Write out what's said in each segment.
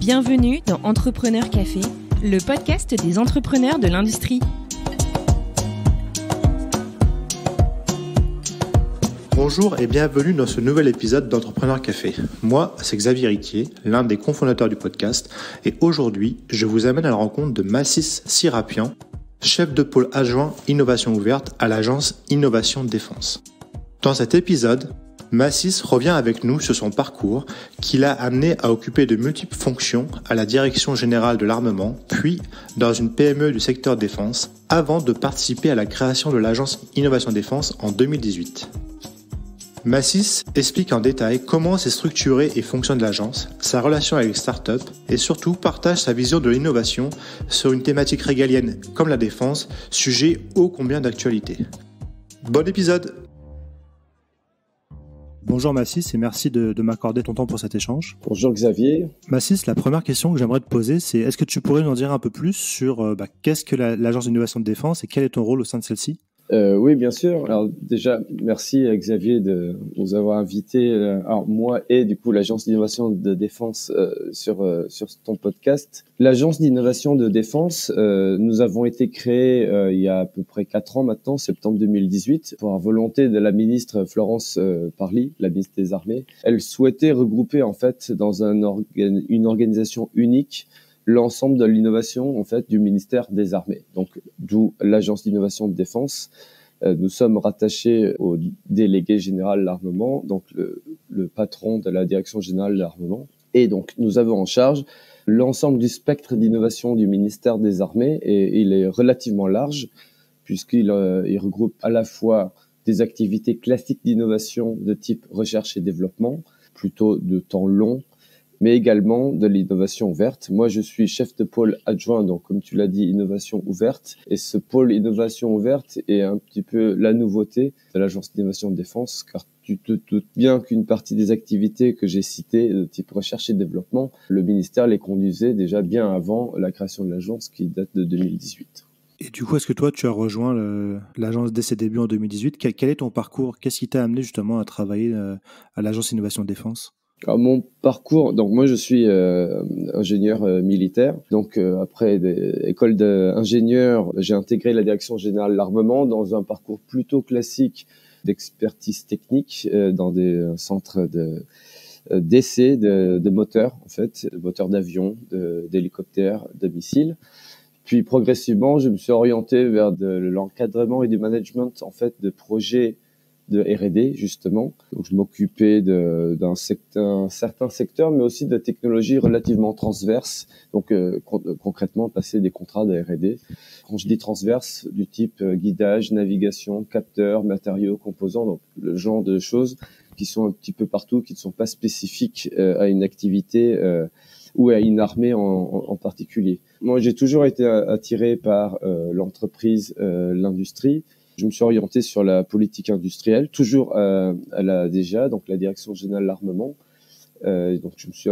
Bienvenue dans Entrepreneur Café, le podcast des entrepreneurs de l'industrie. Bonjour et bienvenue dans ce nouvel épisode d'Entrepreneur Café. Moi, c'est Xavier Riquier, l'un des cofondateurs du podcast, et aujourd'hui, je vous amène à la rencontre de Massis Sirapian, chef de pôle adjoint Innovation Ouverte à l'agence Innovation Défense. Dans cet épisode, Massis revient avec nous sur son parcours qui l'a amené à occuper de multiples fonctions à la Direction Générale de l'Armement, puis dans une PME du secteur défense, avant de participer à la création de l'agence Innovation Défense en 2018. Massis explique en détail comment s'est structurée et fonctionne l'agence, sa relation avec les startups et surtout partage sa vision de l'innovation sur une thématique régalienne comme la défense, sujet ô combien d'actualité. Bon épisode! Bonjour Massis et merci de m'accorder ton temps pour cet échange. Bonjour Xavier. Massis, la première question que j'aimerais te poser, c'est est-ce que tu pourrais nous en dire un peu plus sur qu'est-ce que l'agence d'innovation de défense et quel est ton rôle au sein de celle-ci ? Oui, bien sûr. Alors déjà, merci Xavier de nous avoir invités, moi et du coup l'agence d'innovation de défense sur ton podcast. L'agence d'innovation de défense, nous avons été créés il y a à peu près 4 ans maintenant, septembre 2018, pour la volonté de la ministre Florence Parly, la ministre des Armées. Elle souhaitait regrouper en fait dans une organisation unique l'ensemble de l'innovation en fait du ministère des Armées. Donc d'où l'agence d'innovation de défense. Nous sommes rattachés au délégué général de l'armement, donc le patron de la direction générale de l'armement. Et donc nous avons en charge l'ensemble du spectre d'innovation du ministère des Armées et il est relativement large puisqu'il regroupe à la fois des activités classiques d'innovation de type recherche et développement, plutôt de temps long, mais également de l'innovation ouverte. Moi, je suis chef de pôle adjoint, donc comme tu l'as dit, innovation ouverte. Et ce pôle innovation ouverte est un petit peu la nouveauté de l'agence d'innovation de défense, car tu te doutes bien qu'une partie des activités que j'ai citées, de type recherche et développement, le ministère les conduisait déjà bien avant la création de l'agence qui date de 2018. Et du coup, est-ce que toi, tu as rejoint l'agence dès ses débuts en 2018 ? Quel est ton parcours ? Qu'est-ce qui t'a amené justement à travailler à l'agence Innovation Défense ? Alors mon parcours, donc moi je suis ingénieur militaire, donc après école d'ingénieur, j'ai intégré la direction générale de l'armement dans un parcours plutôt classique d'expertise technique dans des centres d'essais de moteurs en fait, de moteurs d'avion, d'hélicoptères, de missiles. Puis progressivement, je me suis orienté vers de l'encadrement et du management en fait de projets de R&D justement. Donc je m'occupais d'un certain secteur, mais aussi de technologies relativement transverses. Donc concrètement, passer des contrats de R&D. Quand je dis transverse, du type guidage, navigation, capteurs, matériaux, composants, donc le genre de choses qui sont un petit peu partout, qui ne sont pas spécifiques à une activité ou à une armée en particulier. Moi, j'ai toujours été attiré par l'entreprise, l'industrie. Je me suis orienté sur la politique industrielle, toujours à la DGA, donc la Direction Générale de l'Armement. Donc, je me suis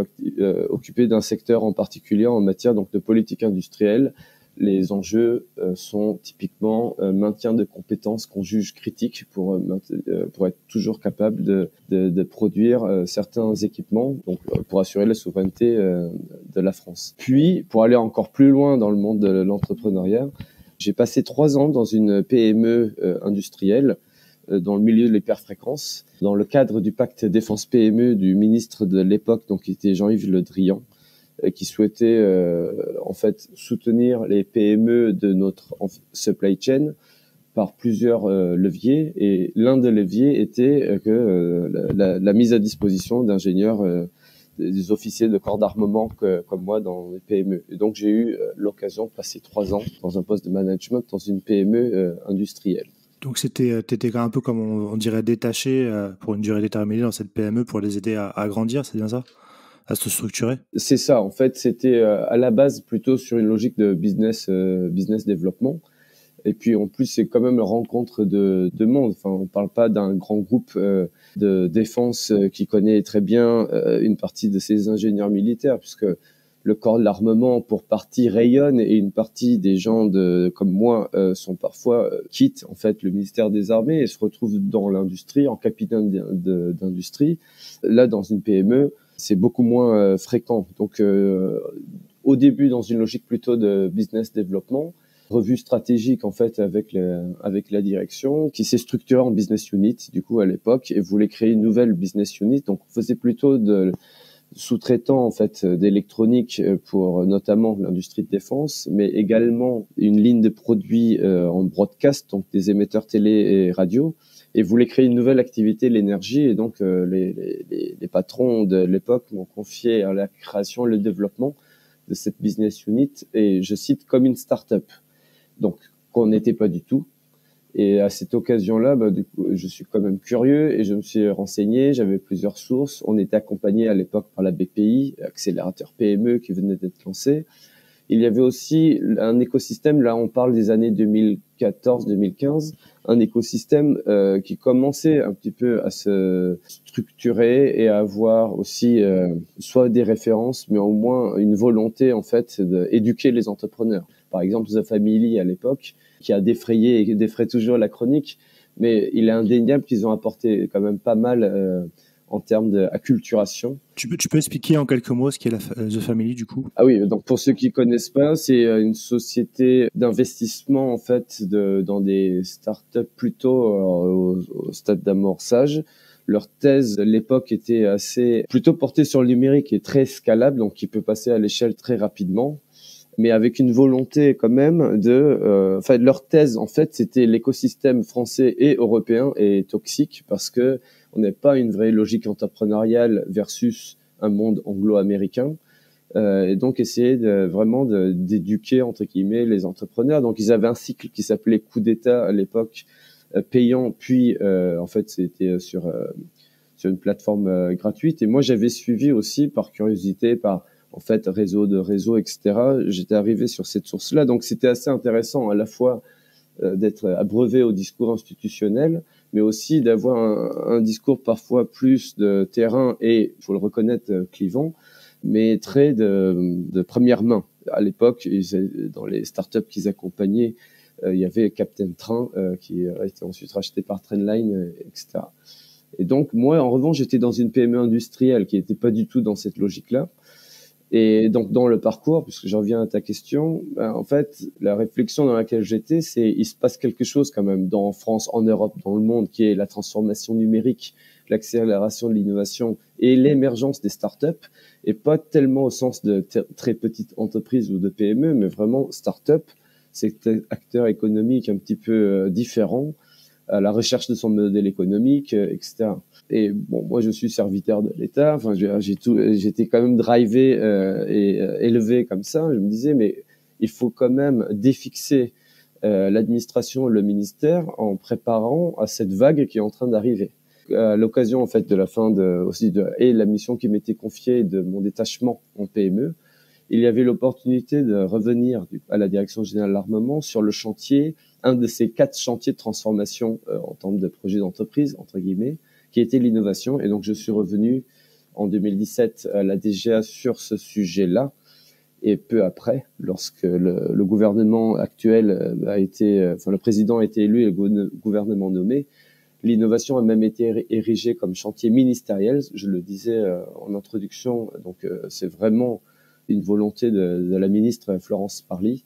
occupé d'un secteur en particulier en matière donc de politique industrielle. Les enjeux sont typiquement maintien de compétences qu'on juge critiques pour être toujours capable de produire certains équipements, donc pour assurer la souveraineté de la France. Puis, pour aller encore plus loin dans le monde de l'entrepreneuriat, j'ai passé 3 ans dans une PME industrielle dans le milieu de l'hyperfréquence, dans le cadre du pacte défense PME du ministre de l'époque, donc qui était Jean-Yves Le Drian, qui souhaitait en fait soutenir les PME de notre supply chain par plusieurs leviers. Et l'un des leviers était que la mise à disposition d'ingénieurs des officiers de corps d'armement comme moi dans les PME. Et donc, j'ai eu l'occasion de passer 3 ans dans un poste de management dans une PME industrielle. Donc, t'étais un peu comme on dirait détaché pour une durée déterminée dans cette PME pour les aider à grandir, c'est bien ça ? À se structurer ? C'est ça. En fait, c'était à la base plutôt sur une logique de business développement. Et puis en plus, c'est quand même la rencontre de monde. Enfin, on parle pas d'un grand groupe de défense qui connaît très bien une partie de ses ingénieurs militaires, puisque le corps de l'armement, pour partie, rayonne et une partie des gens comme moi sont parfois quittent en fait le ministère des Armées et se retrouvent dans l'industrie, en capitaine d'industrie. Là, dans une PME, c'est beaucoup moins fréquent. Donc, au début, dans une logique plutôt de business développement, revue stratégique en fait avec la direction qui s'est structurée en business unit du coup à l'époque et voulait créer une nouvelle business unit. Donc, on faisait plutôt de sous-traitant en fait d'électronique pour notamment l'industrie de défense, mais également une ligne de produits en broadcast, donc des émetteurs télé et radio, et voulait créer une nouvelle activité, l'énergie. Et donc les patrons de l'époque m'ont confié à la création et le développement de cette business unit, et je cite comme une start-up, donc qu'on n'était pas du tout. Et à cette occasion-là, du coup, je suis quand même curieux et je me suis renseigné. J'avais plusieurs sources. On était accompagné à l'époque par la BPI, accélérateur PME qui venait d'être lancé. Il y avait aussi un écosystème, là on parle des années 2014-2015, un écosystème qui commençait un petit peu à se structurer et à avoir aussi soit des références, mais au moins une volonté en fait d'éduquer les entrepreneurs. Par exemple, The Family à l'époque, qui a défrayé et défraie toujours la chronique, mais il est indéniable qu'ils ont apporté quand même pas mal en termes d'acculturation. Tu peux expliquer en quelques mots ce qu'est The Family du coup? Ah oui, donc pour ceux qui connaissent pas, c'est une société d'investissement en fait dans des startups plutôt au stade d'amorçage. Leur thèse à l'époque était plutôt portée sur le numérique et très scalable, donc qui peut passer à l'échelle très rapidement, mais avec une volonté quand même leur thèse en fait, c'était l'écosystème français et européen est toxique parce que on n'est pas une vraie logique entrepreneuriale versus un monde anglo-américain. Et donc essayer d'éduquer entre guillemets les entrepreneurs. Donc ils avaient un cycle qui s'appelait coup d'État à l'époque, payant, puis en fait c'était sur une plateforme gratuite. Et moi j'avais suivi aussi par curiosité, par en fait réseau, etc. J'étais arrivé sur cette source-là, donc c'était assez intéressant à la fois d'être abreuvé au discours institutionnel, mais aussi d'avoir un discours parfois plus de terrain et, il faut le reconnaître, clivant, mais très de première main. À l'époque, dans les startups qu'ils accompagnaient, il y avait Captain Train qui a été ensuite racheté par Trendline, etc. Et donc, moi, en revanche, j'étais dans une PME industrielle qui n'était pas du tout dans cette logique-là. Et donc, dans le parcours, puisque j'en reviens à ta question, en fait, la réflexion dans laquelle j'étais, c'est il se passe quelque chose quand même en France, en Europe, dans le monde, qui est la transformation numérique, l'accélération de l'innovation et l'émergence des startups, et pas tellement au sens de très petites entreprises ou de PME, mais vraiment startup, c'est acteur économique un petit peu différent, à la recherche de son modèle économique, etc. Et bon, moi, je suis serviteur de l'État. Enfin, j'étais quand même drivé et élevé comme ça. Je me disais, mais il faut quand même défixer l'administration, le ministère, en préparant à cette vague qui est en train d'arriver. À l'occasion, en fait, de la fin et la mission qui m'était confiée de mon détachement en PME, il y avait l'opportunité de revenir à la Direction générale de l'armement sur le chantier, un de ces 4 chantiers de transformation en termes de projet d'entreprise, entre guillemets, qui était l'innovation. Et donc, je suis revenu en 2017 à la DGA sur ce sujet-là. Et peu après, lorsque le gouvernement actuel le président a été élu et le gouvernement nommé, l'innovation a même été érigée comme chantier ministériel. Je le disais en introduction, donc c'est vraiment une volonté de la ministre Florence Parly.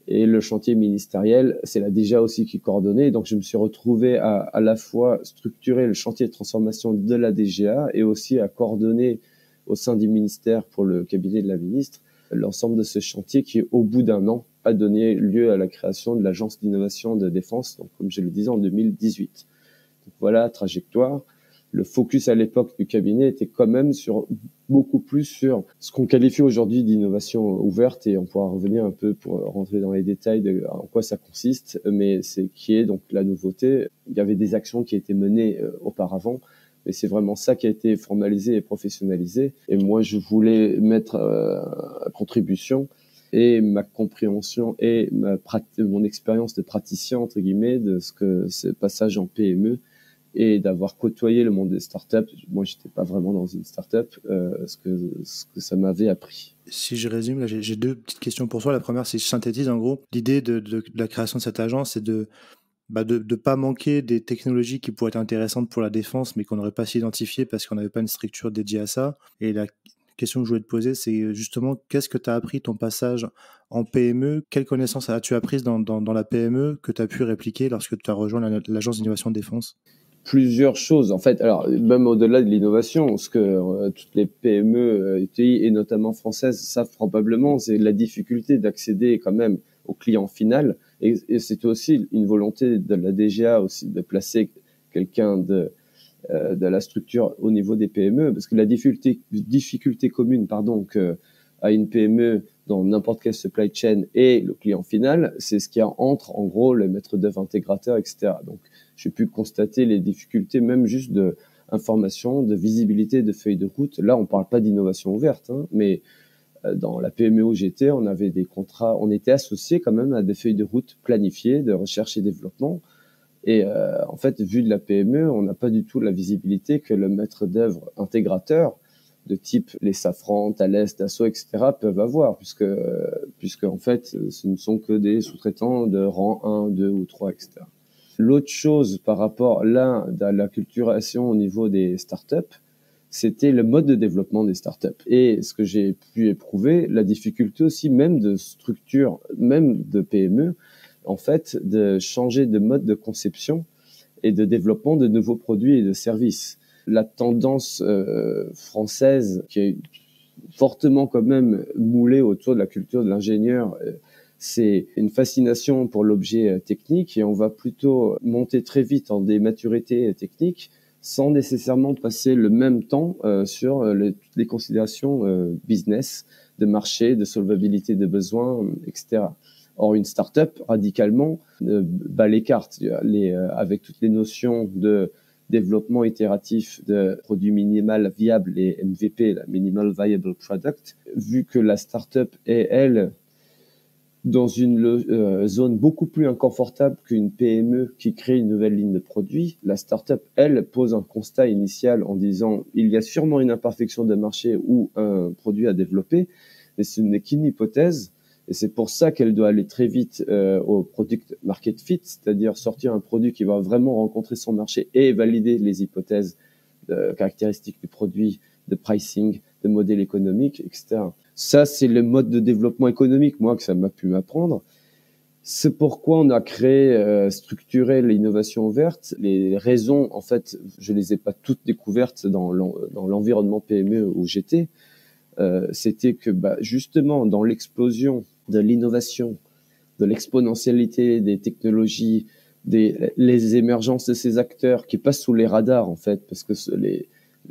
Et le chantier ministériel, c'est la DGA aussi qui coordonnait. Donc, je me suis retrouvé à la fois structurer le chantier de transformation de la DGA et aussi à coordonner au sein du ministère pour le cabinet de la ministre l'ensemble de ce chantier qui, au bout d'un an, a donné lieu à la création de l'Agence d'innovation de défense, donc, comme je le disais, en 2018. Donc, voilà la trajectoire. Le focus à l'époque du cabinet était quand même beaucoup plus sur ce qu'on qualifie aujourd'hui d'innovation ouverte, et on pourra revenir un peu pour rentrer dans les détails de en quoi ça consiste, mais c'est qui est donc la nouveauté. Il y avait des actions qui étaient menées auparavant, mais c'est vraiment ça qui a été formalisé et professionnalisé. Et moi, je voulais mettre à contribution et ma compréhension et mon expérience de praticien, entre guillemets, de ce passage en PME, et d'avoir côtoyé le monde des startups. Moi, j'étais pas vraiment dans une startup, ce que ça m'avait appris. Si je résume, là, j'ai 2 petites questions pour toi. La première, si je synthétise, en gros, l'idée de la création de cette agence, c'est de de pas manquer des technologies qui pourraient être intéressantes pour la défense, mais qu'on n'aurait pas su identifier parce qu'on n'avait pas une structure dédiée à ça. Et la question que je voulais te poser, c'est justement, qu'est-ce que tu as appris ton passage en PME? Quelles connaissances as-tu apprises dans la PME que tu as pu répliquer lorsque tu as rejoint l'Agence d'innovation de défense? Plusieurs choses, en fait. Alors, même au-delà de l'innovation, ce que toutes les PME, ETI, et notamment françaises, savent probablement, c'est la difficulté d'accéder quand même au client final. Et c'est aussi une volonté de la DGA aussi de placer quelqu'un de la structure au niveau des PME, parce que la difficulté commune, que à une PME dans n'importe quelle supply chain et le client final, c'est ce qui entre en gros le maître d'œuvre intégrateur, etc. Donc, j'ai pu constater les difficultés, même juste de information, de visibilité, de feuille de route. Là, on parle pas d'innovation ouverte, mais dans la PME où j'étais, on avait des contrats, on était associés quand même à des feuilles de route planifiées de recherche et développement. Et en fait, vu de la PME, on n'a pas du tout la visibilité que le maître d'œuvre intégrateur de type les Safran, Thales, Dassault, etc. peuvent avoir, puisque en fait, ce ne sont que des sous-traitants de rang 1, 2 ou 3, etc. L'autre chose par rapport là à l'acculturation au niveau des startups, c'était le mode de développement des startups. Et ce que j'ai pu éprouver, la difficulté aussi même de structure, même de PME, en fait, de changer de mode de conception et de développement de nouveaux produits et de services. La tendance française qui est fortement quand même moulée autour de la culture de l'ingénieur, c'est une fascination pour l'objet technique et on va plutôt monter très vite en des maturités techniques sans nécessairement passer le même temps sur toutes les considérations business, de marché, de solvabilité de besoins, etc. Or, une start-up, radicalement, bat les cartes avec toutes les notions de développement itératif de produits minimal viables, les MVP, la Minimal Viable Product, vu que la start-up est, elle, dans une zone beaucoup plus inconfortable qu'une PME qui crée une nouvelle ligne de produit, la start-up, elle, pose un constat initial en disant il y a sûrement une imperfection de marché ou un produit à développer, mais ce n'est qu'une hypothèse. Et c'est pour ça qu'elle doit aller très vite au product market fit, c'est-à-dire sortir un produit qui va vraiment rencontrer son marché et valider les hypothèses de caractéristiques du produit, de pricing, de modèle économique, etc. Ça, c'est le mode de développement économique, moi, que ça m'a pu m'apprendre. C'est pourquoi on a créé, structuré l'innovation ouverte. Les raisons, en fait, je les ai pas toutes découvertes dans l'environnement PME où j'étais. C'était que, justement, dans l'explosion de l'innovation, de l'exponentialité des technologies, les émergences de ces acteurs qui passent sous les radars, en fait, parce que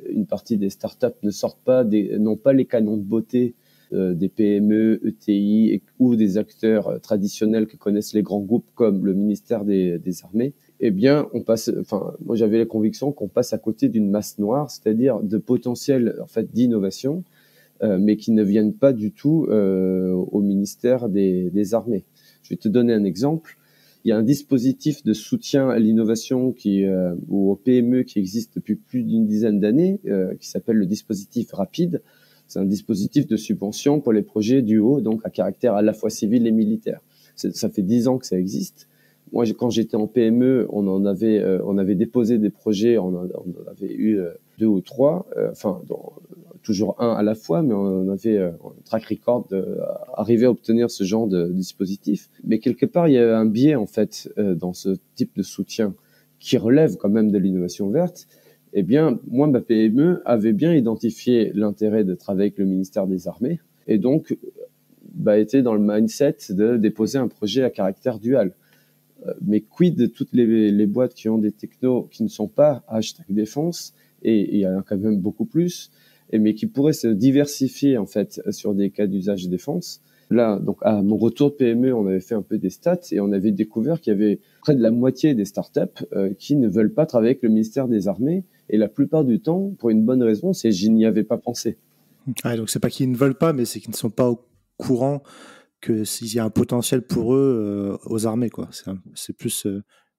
une partie des startups n'ont pas les canons de beauté des PME, ETI ou des acteurs traditionnels que connaissent les grands groupes comme le ministère des Armées. Eh bien, moi j'avais la conviction qu'on passe à côté d'une masse noire, c'est-à-dire de potentiel en fait d'innovation, mais qui ne viennent pas du tout au ministère des Armées. Je vais te donner un exemple. Il y a un dispositif de soutien à l'innovation ou aux PME qui existe depuis plus d'une dizaine d'années, qui s'appelle le dispositif RAPIDE. C'est un dispositif de subvention pour les projets du haut, donc à caractère à la fois civil et militaire. Ça fait 10 ans que ça existe. Moi, quand j'étais en PME, on avait déposé des projets, on en avait eu 2 ou 3, toujours un à la fois, mais on avait un track record d'arriver à obtenir ce genre de dispositif. Mais quelque part, il y a un biais, en fait, dans ce type de soutien qui relève quand même de l'innovation verte. Eh bien, moi, ma PME avait bien identifié l'intérêt de travailler avec le ministère des Armées et donc était dans le mindset de déposer un projet à caractère dual. Mais quid de toutes les boîtes qui ont des technos qui ne sont pas #défense, et il y en a quand même beaucoup plus, mais qui pourraient se diversifier en fait sur des cas d'usage défense. Là, donc à mon retour de PME, on avait fait un peu des stats et on avait découvert qu'il y avait près de la moitié des startups qui ne veulent pas travailler avec le ministère des Armées, et la plupart du temps, pour une bonne raison, c'est je n'y avais pas pensé. Ah, donc c'est pas qu'ils ne veulent pas, mais c'est qu'ils ne sont pas au courant que s'il y a un potentiel pour eux aux armées, quoi. C'est plus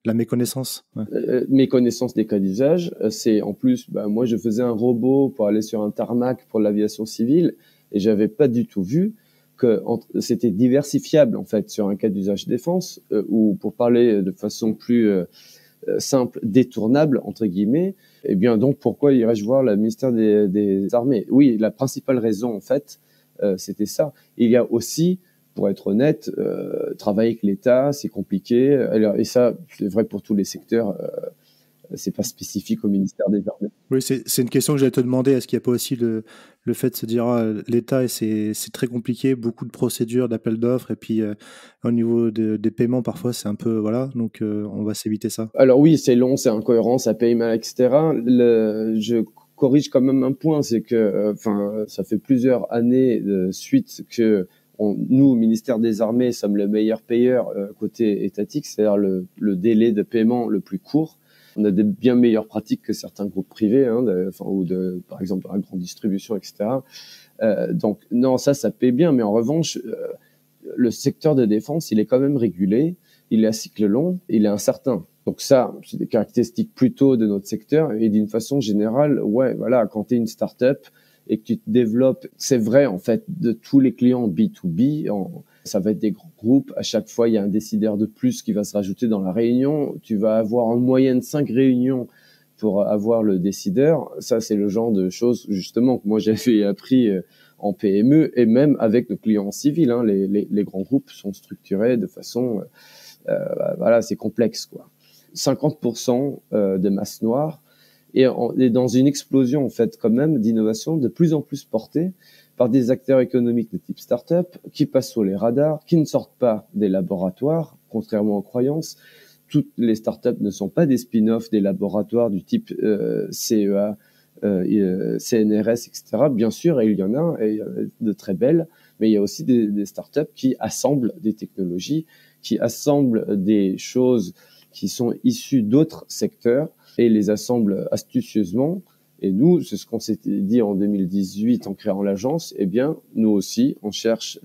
la méconnaissance. Ouais. Méconnaissance des cas d'usage. C'est en plus, moi je faisais un robot pour aller sur un tarmac pour l'aviation civile et j'avais pas du tout vu que c'était diversifiable en fait sur un cas d'usage défense, ou pour parler de façon plus simple, détournable entre guillemets. Eh bien donc pourquoi irais-je voir le ministère des Armées? Oui, la principale raison en fait, c'était ça. Il y a aussi, pour être honnête, travailler avec l'État, c'est compliqué. Alors, et ça, c'est vrai pour tous les secteurs. C'est pas spécifique au ministère des Armées. Oui, c'est une question que j'allais te demander. Est-ce qu'il n'y a pas aussi le fait de se dire l'État, et c'est très compliqué, beaucoup de procédures, d'appels d'offres, et puis au niveau des paiements, parfois, c'est un peu, voilà, donc on va s'éviter ça. Alors oui, c'est long, c'est incohérent, ça paye mal, etc. Je corrige quand même un point, c'est que, ça fait plusieurs années de suite que nous, au ministère des Armées, sommes le meilleur payeur côté étatique, c'est-à-dire le délai de paiement le plus court. On a des bien meilleures pratiques que certains groupes privés, par exemple, la grande distribution, etc. Donc, non, ça paie bien. Mais en revanche, le secteur de défense, il est quand même régulé. Il est à cycle long. Il est incertain. Donc ça, c'est des caractéristiques plutôt de notre secteur. Et d'une façon générale, ouais, voilà, quand tu es une start-up et que tu te développes, c'est vrai, en fait, de tous les clients B2B, ça va être des grands groupes. À chaque fois, il y a un décideur de plus qui va se rajouter dans la réunion. Tu vas avoir en moyenne 5 réunions pour avoir le décideur. Ça, c'est le genre de choses, justement, que moi, j'avais appris en PME et même avec nos clients civils. Hein. Les grands groupes sont structurés de façon... voilà, c'est complexe, quoi. 50% de masse noire et dans une explosion, en fait, quand même, d'innovation de plus en plus portée par des acteurs économiques de type start-up qui passent sous les radars, qui ne sortent pas des laboratoires, contrairement aux croyances. Toutes les start-up ne sont pas des spin-offs des laboratoires du type CEA, CNRS, etc. Bien sûr, et il y en a de très belles, mais il y a aussi des start-up qui assemblent des technologies, qui assemblent des choses qui sont issues d'autres secteurs et les assemblent astucieusement. Et nous, c'est ce qu'on s'était dit en 2018 en créant l'agence. Eh bien, nous aussi, on cherche,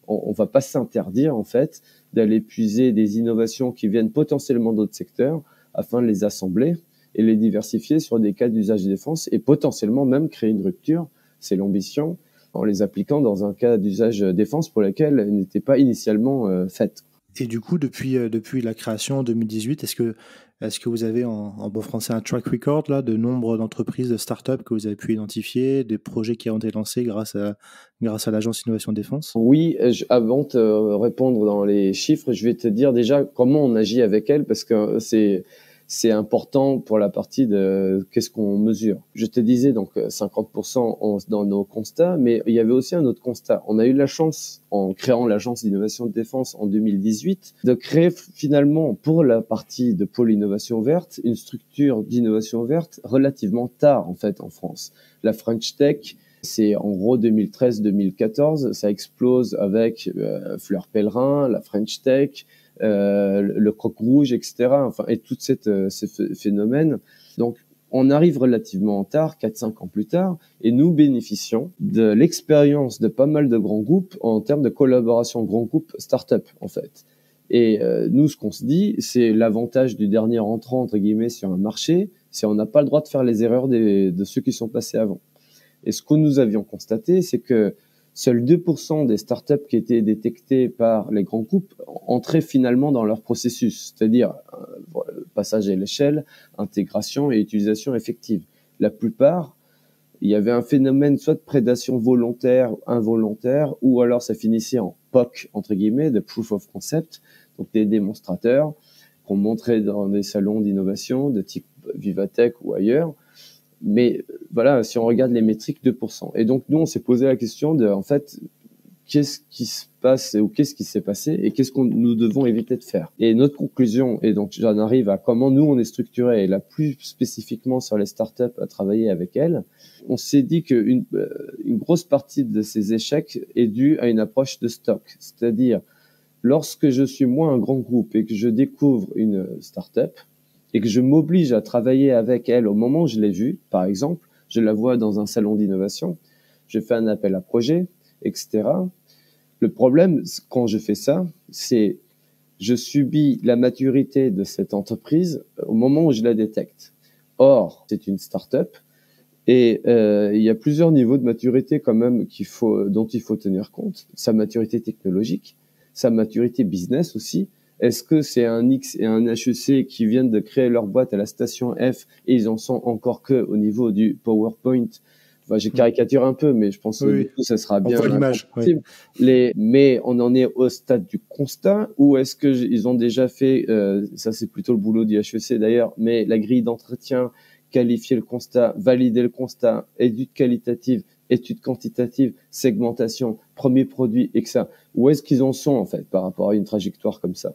on va pas s'interdire en fait d'aller puiser des innovations qui viennent potentiellement d'autres secteurs afin de les assembler et les diversifier sur des cas d'usage de défense et potentiellement même créer une rupture. C'est l'ambition en les appliquant dans un cas d'usage défense pour lequel elles n'étaient pas initialement faites. Et du coup, depuis la création en 2018, est-ce que vous avez en bon français un track record là, de nombre d'entreprises, de startups que vous avez pu identifier, des projets qui ont été lancés grâce à l'Agence Innovation Défense? Oui, avant de te répondre dans les chiffres, je vais te dire déjà comment on agit avec elles parce que c'est important pour la partie de qu'est-ce qu'on mesure. Je te disais donc 50% dans nos constats, mais il y avait aussi un autre constat. On a eu la chance, en créant l'agence d'innovation de défense en 2018, de créer finalement pour la partie de pôle innovation verte une structure d'innovation verte relativement tard en fait en France. La French Tech, c'est en gros 2013-2014, ça explose avec Fleur Pellerin, la French Tech, le Croc Rouge, etc. Enfin, et tous ces phénomènes. Donc, on arrive relativement tard, 4-5 ans plus tard, et nous bénéficions de l'expérience de pas mal de grands groupes en termes de collaboration grands groupes start-up, en fait. Et nous, ce qu'on se dit, c'est l'avantage du dernier entrant, entre guillemets, sur un marché, c'est on n'a pas le droit de faire les erreurs de ceux qui sont passés avant. Et ce que nous avions constaté, c'est que seuls 2% des startups qui étaient détectées par les grands groupes entraient finalement dans leur processus, c'est-à-dire passage à l'échelle, intégration et utilisation effective. La plupart, il y avait un phénomène soit de prédation volontaire, involontaire, ou alors ça finissait en POC, entre guillemets, de Proof of Concept, donc des démonstrateurs qu'on montrait dans des salons d'innovation de type Vivatech ou ailleurs. Mais voilà, si on regarde les métriques, 2%. Et donc, nous, on s'est posé la question de, en fait, qu'est-ce qui se passe ou qu'est-ce qui s'est passé et qu'est-ce qu'on nous devons éviter de faire. Et notre conclusion, et donc j'en arrive à comment nous, on est structuré, et là, plus spécifiquement sur les startups à travailler avec elles, on s'est dit qu'une grosse partie de ces échecs est due à une approche de stock. C'est-à-dire, lorsque je suis moi un grand groupe et que je découvre une startup, et que je m'oblige à travailler avec elle au moment où je l'ai vue, par exemple, je la vois dans un salon d'innovation, je fais un appel à projet, etc. Le problème, quand je fais ça, c'est je subis la maturité de cette entreprise au moment où je la détecte. Or, c'est une start-up Et il y a plusieurs niveaux de maturité quand même dont il faut tenir compte. Sa maturité technologique, sa maturité business aussi. Est-ce que c'est un X et un HEC qui viennent de créer leur boîte à la station F et ils en sont encore que au niveau du PowerPoint? Enfin, j'ai caricaturé un peu, mais je pense que du coup, ça sera bien l'image. Mais on en est au stade du constat, ou est-ce que ils ont déjà fait, ça c'est plutôt le boulot du HEC d'ailleurs, mais la grille d'entretien, qualifier le constat, valider le constat, étude qualitative, étude quantitative, segmentation, premier produit, et que ça. Où est-ce qu'ils en sont en fait par rapport à une trajectoire comme ça?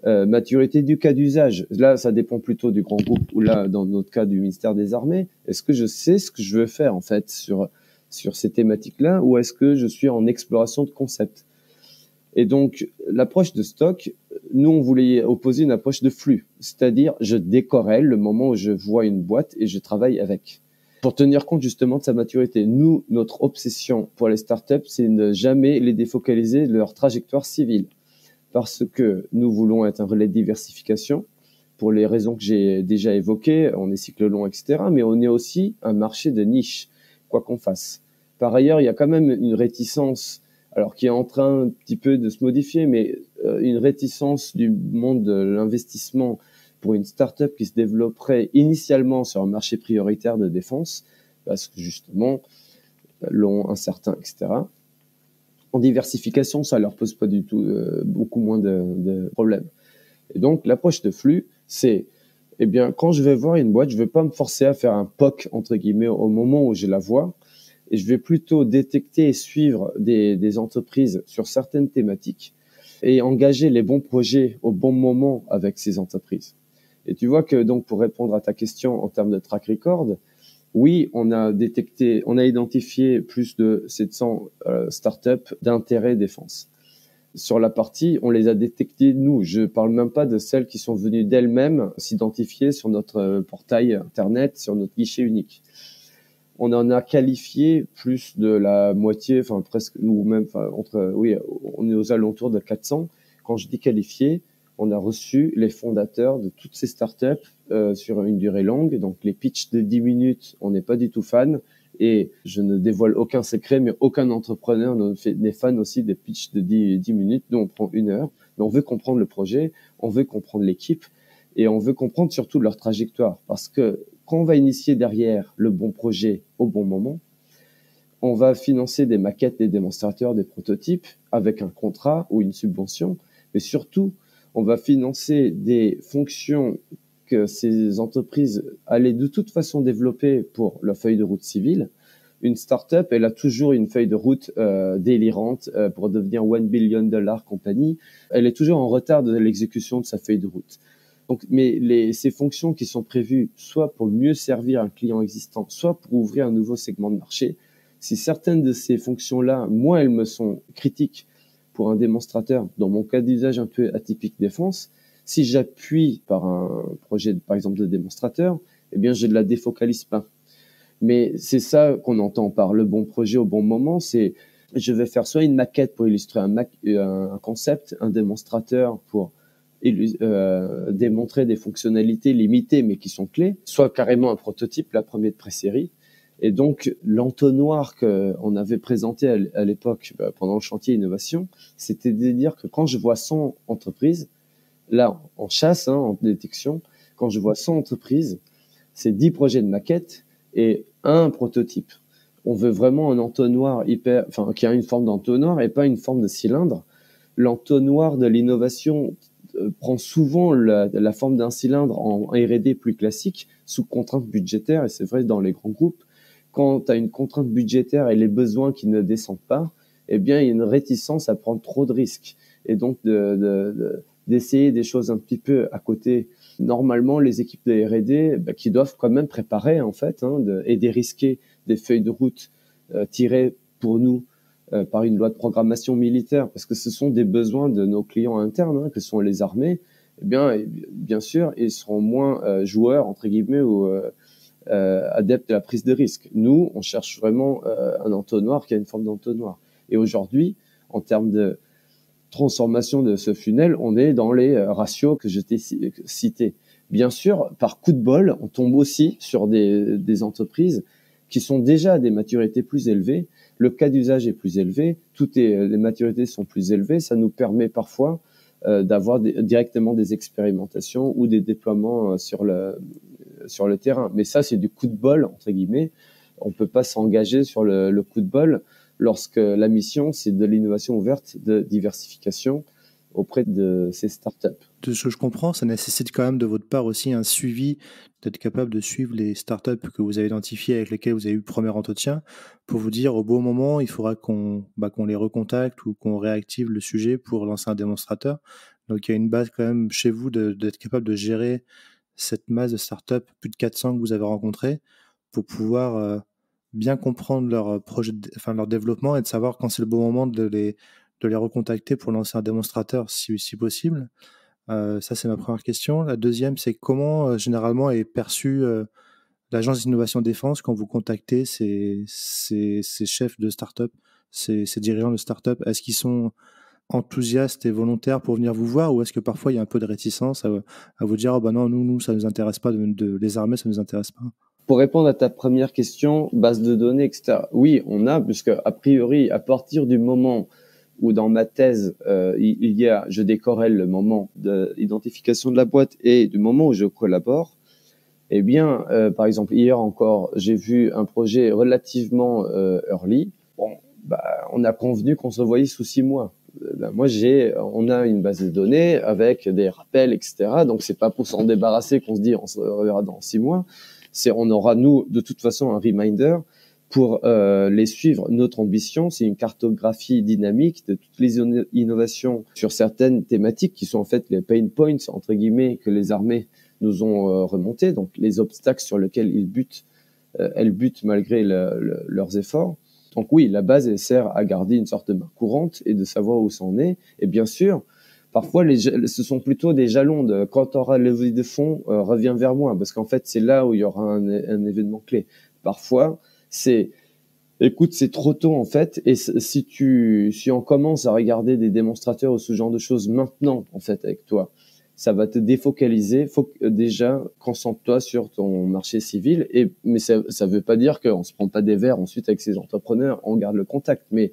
Maturité du cas d'usage. Là, ça dépend plutôt du grand groupe ou là, dans notre cas du ministère des Armées. Est-ce que je sais ce que je veux faire en fait sur ces thématiques-là, ou est-ce que je suis en exploration de concept? Et donc, l'approche de stock, nous, on voulait opposer une approche de flux, c'est-à-dire je décorrèle le moment où je vois une boîte et je travaille avec, pour tenir compte justement de sa maturité. Nous, notre obsession pour les startups, c'est de ne jamais les défocaliser de leur trajectoire civile, parce que nous voulons être un relais de diversification pour les raisons que j'ai déjà évoquées. On est cycle long, etc. Mais on est aussi un marché de niche, quoi qu'on fasse. Par ailleurs, il y a quand même une réticence, alors qui est en train un petit peu de se modifier, mais une réticence du monde de l'investissement pour une start-up qui se développerait initialement sur un marché prioritaire de défense, parce que justement, long, incertain, etc. En diversification, ça leur pose pas du tout beaucoup moins de problèmes. Et donc, l'approche de flux, c'est, eh bien, quand je vais voir une boîte, je vais pas me forcer à faire un POC, entre guillemets, au moment où je la vois, et je vais plutôt détecter et suivre des entreprises sur certaines thématiques et engager les bons projets au bon moment avec ces entreprises. Et tu vois que, donc, pour répondre à ta question en termes de track record, oui, on a identifié plus de 700 startups d'intérêt défense. Sur la partie, on les a détectées nous. Je parle même pas de celles qui sont venues d'elles-mêmes s'identifier sur notre portail internet, sur notre guichet unique. On en a qualifié plus de la moitié, enfin presque, ou même, enfin on est aux alentours de 400. Quand je dis qualifié, on a reçu les fondateurs de toutes ces startups sur une durée longue. Donc les pitchs de 10 minutes, on n'est pas du tout fan. Et je ne dévoile aucun secret, mais aucun entrepreneur n'est fan aussi des pitchs de 10 minutes. Nous, on prend 1 heure, mais on veut comprendre le projet, on veut comprendre l'équipe, et on veut comprendre surtout leur trajectoire. Parce que quand on va initier derrière le bon projet au bon moment, on va financer des maquettes, des démonstrateurs, des prototypes avec un contrat ou une subvention, mais surtout, on va financer des fonctions que ces entreprises allaient de toute façon développer pour leur feuille de route civile. Une start-up, elle a toujours une feuille de route délirante pour devenir $1 billion compagnie. Elle est toujours en retard de l'exécution de sa feuille de route. Donc, mais ces fonctions qui sont prévues soit pour mieux servir un client existant, soit pour ouvrir un nouveau segment de marché, si certaines de ces fonctions-là, moi, elles me sont critiques pour un démonstrateur, dans mon cas d'usage un peu atypique défense, si j'appuie par un projet, par exemple, de démonstrateur, eh bien, je ne la défocalise pas. Mais c'est ça qu'on entend par le bon projet au bon moment, c'est je vais faire soit une maquette pour illustrer un concept, un démonstrateur pour démontrer des fonctionnalités limitées mais qui sont clés, soit carrément un prototype, la première de pré-série. Et donc, l'entonnoir qu'on avait présenté à l'époque pendant le chantier innovation, c'était de dire que quand je vois 100 entreprises, là, en chasse, en détection, quand je vois 100 entreprises, c'est 10 projets de maquette et un prototype. On veut vraiment un entonnoir qui a une forme d'entonnoir et pas une forme de cylindre. L'entonnoir de l'innovation prend souvent la forme d'un cylindre en R&D plus classique, sous contrainte budgétaire, et c'est vrai dans les grands groupes. Quand tu as une contrainte budgétaire et les besoins qui ne descendent pas, eh bien, il y a une réticence à prendre trop de risques. Et donc, d'essayer des choses un petit peu à côté. Normalement, les équipes de R&D qui doivent quand même préparer en fait et dérisquer des feuilles de route tirées pour nous par une loi de programmation militaire, parce que ce sont des besoins de nos clients internes, que sont les armées. Eh bien sûr, ils seront moins joueurs entre guillemets ou adeptes de la prise de risque. Nous, on cherche vraiment un entonnoir qui a une forme d'entonnoir. Et aujourd'hui, en termes de transformation de ce funnel, on est dans les ratios que je t'ai cités. Bien sûr, par coup de bol, on tombe aussi sur des entreprises qui sont déjà à des maturités plus élevées. Le cas d'usage est plus élevé, les maturités sont plus élevées. Ça nous permet parfois d'avoir directement des expérimentations ou des déploiements sur le terrain. Mais ça, c'est du coup de bol, entre guillemets. On peut pas s'engager sur le coup de bol lorsque la mission, c'est de l'innovation ouverte, de diversification auprès de ces startups. De ce que je comprends, ça nécessite quand même de votre part aussi un suivi, d'être capable de suivre les startups que vous avez identifiées avec lesquelles vous avez eu le premier entretien pour vous dire au bon moment, il faudra qu'on les recontacte ou qu'on réactive le sujet pour lancer un démonstrateur. Donc il y a une base quand même chez vous d'être capable de gérer cette masse de startups, plus de 400 que vous avez rencontrées, pour pouvoir bien comprendre leur projet, leur développement et de savoir quand c'est le bon moment de les recontacter pour lancer un démonstrateur si possible. Ça, c'est ma première question. La deuxième, c'est comment généralement est perçue l'agence d'innovation défense quand vous contactez ces chefs de start-up, ces dirigeants de start-up. Est-ce qu'ils sont enthousiastes et volontaires pour venir vous voir ou est-ce que parfois il y a un peu de réticence à vous dire oh non, nous, ça ne nous intéresse pas, les armées, ça ne nous intéresse pas? Pour répondre à ta première question, base de données, etc. Oui, on a, puisque a priori, à partir du moment où dans ma thèse, je décorrèle le moment d'identification de la boîte et du moment où je collabore, eh bien, par exemple, hier encore, j'ai vu un projet relativement early. On a convenu qu'on se voyait sous 6 mois. On a une base de données avec des rappels, etc. Donc, c'est pas pour s'en débarrasser qu'on se dit on se reverra dans 6 mois. On aura, nous, de toute façon, un reminder pour les suivre. Notre ambition, c'est une cartographie dynamique de toutes les innovations sur certaines thématiques qui sont en fait les pain points, entre guillemets, que les armées nous ont remontés, donc les obstacles sur lesquels elles butent malgré leurs efforts. Donc oui, la base, elle sert à garder une sorte de main courante et de savoir où c'en est. Et bien sûr, parfois, ce sont plutôt des jalons de quand tu auras levé de fonds, reviens vers moi, parce qu'en fait, c'est là où il y aura un événement clé. Parfois, écoute, c'est trop tôt en fait, et si on commence à regarder des démonstrateurs ou ce genre de choses maintenant, en fait, avec toi, ça va te défocaliser. Faut déjà concentre-toi sur ton marché civil. Mais ça veut pas dire qu'on se prend pas des verres ensuite avec ces entrepreneurs, on garde le contact. Mais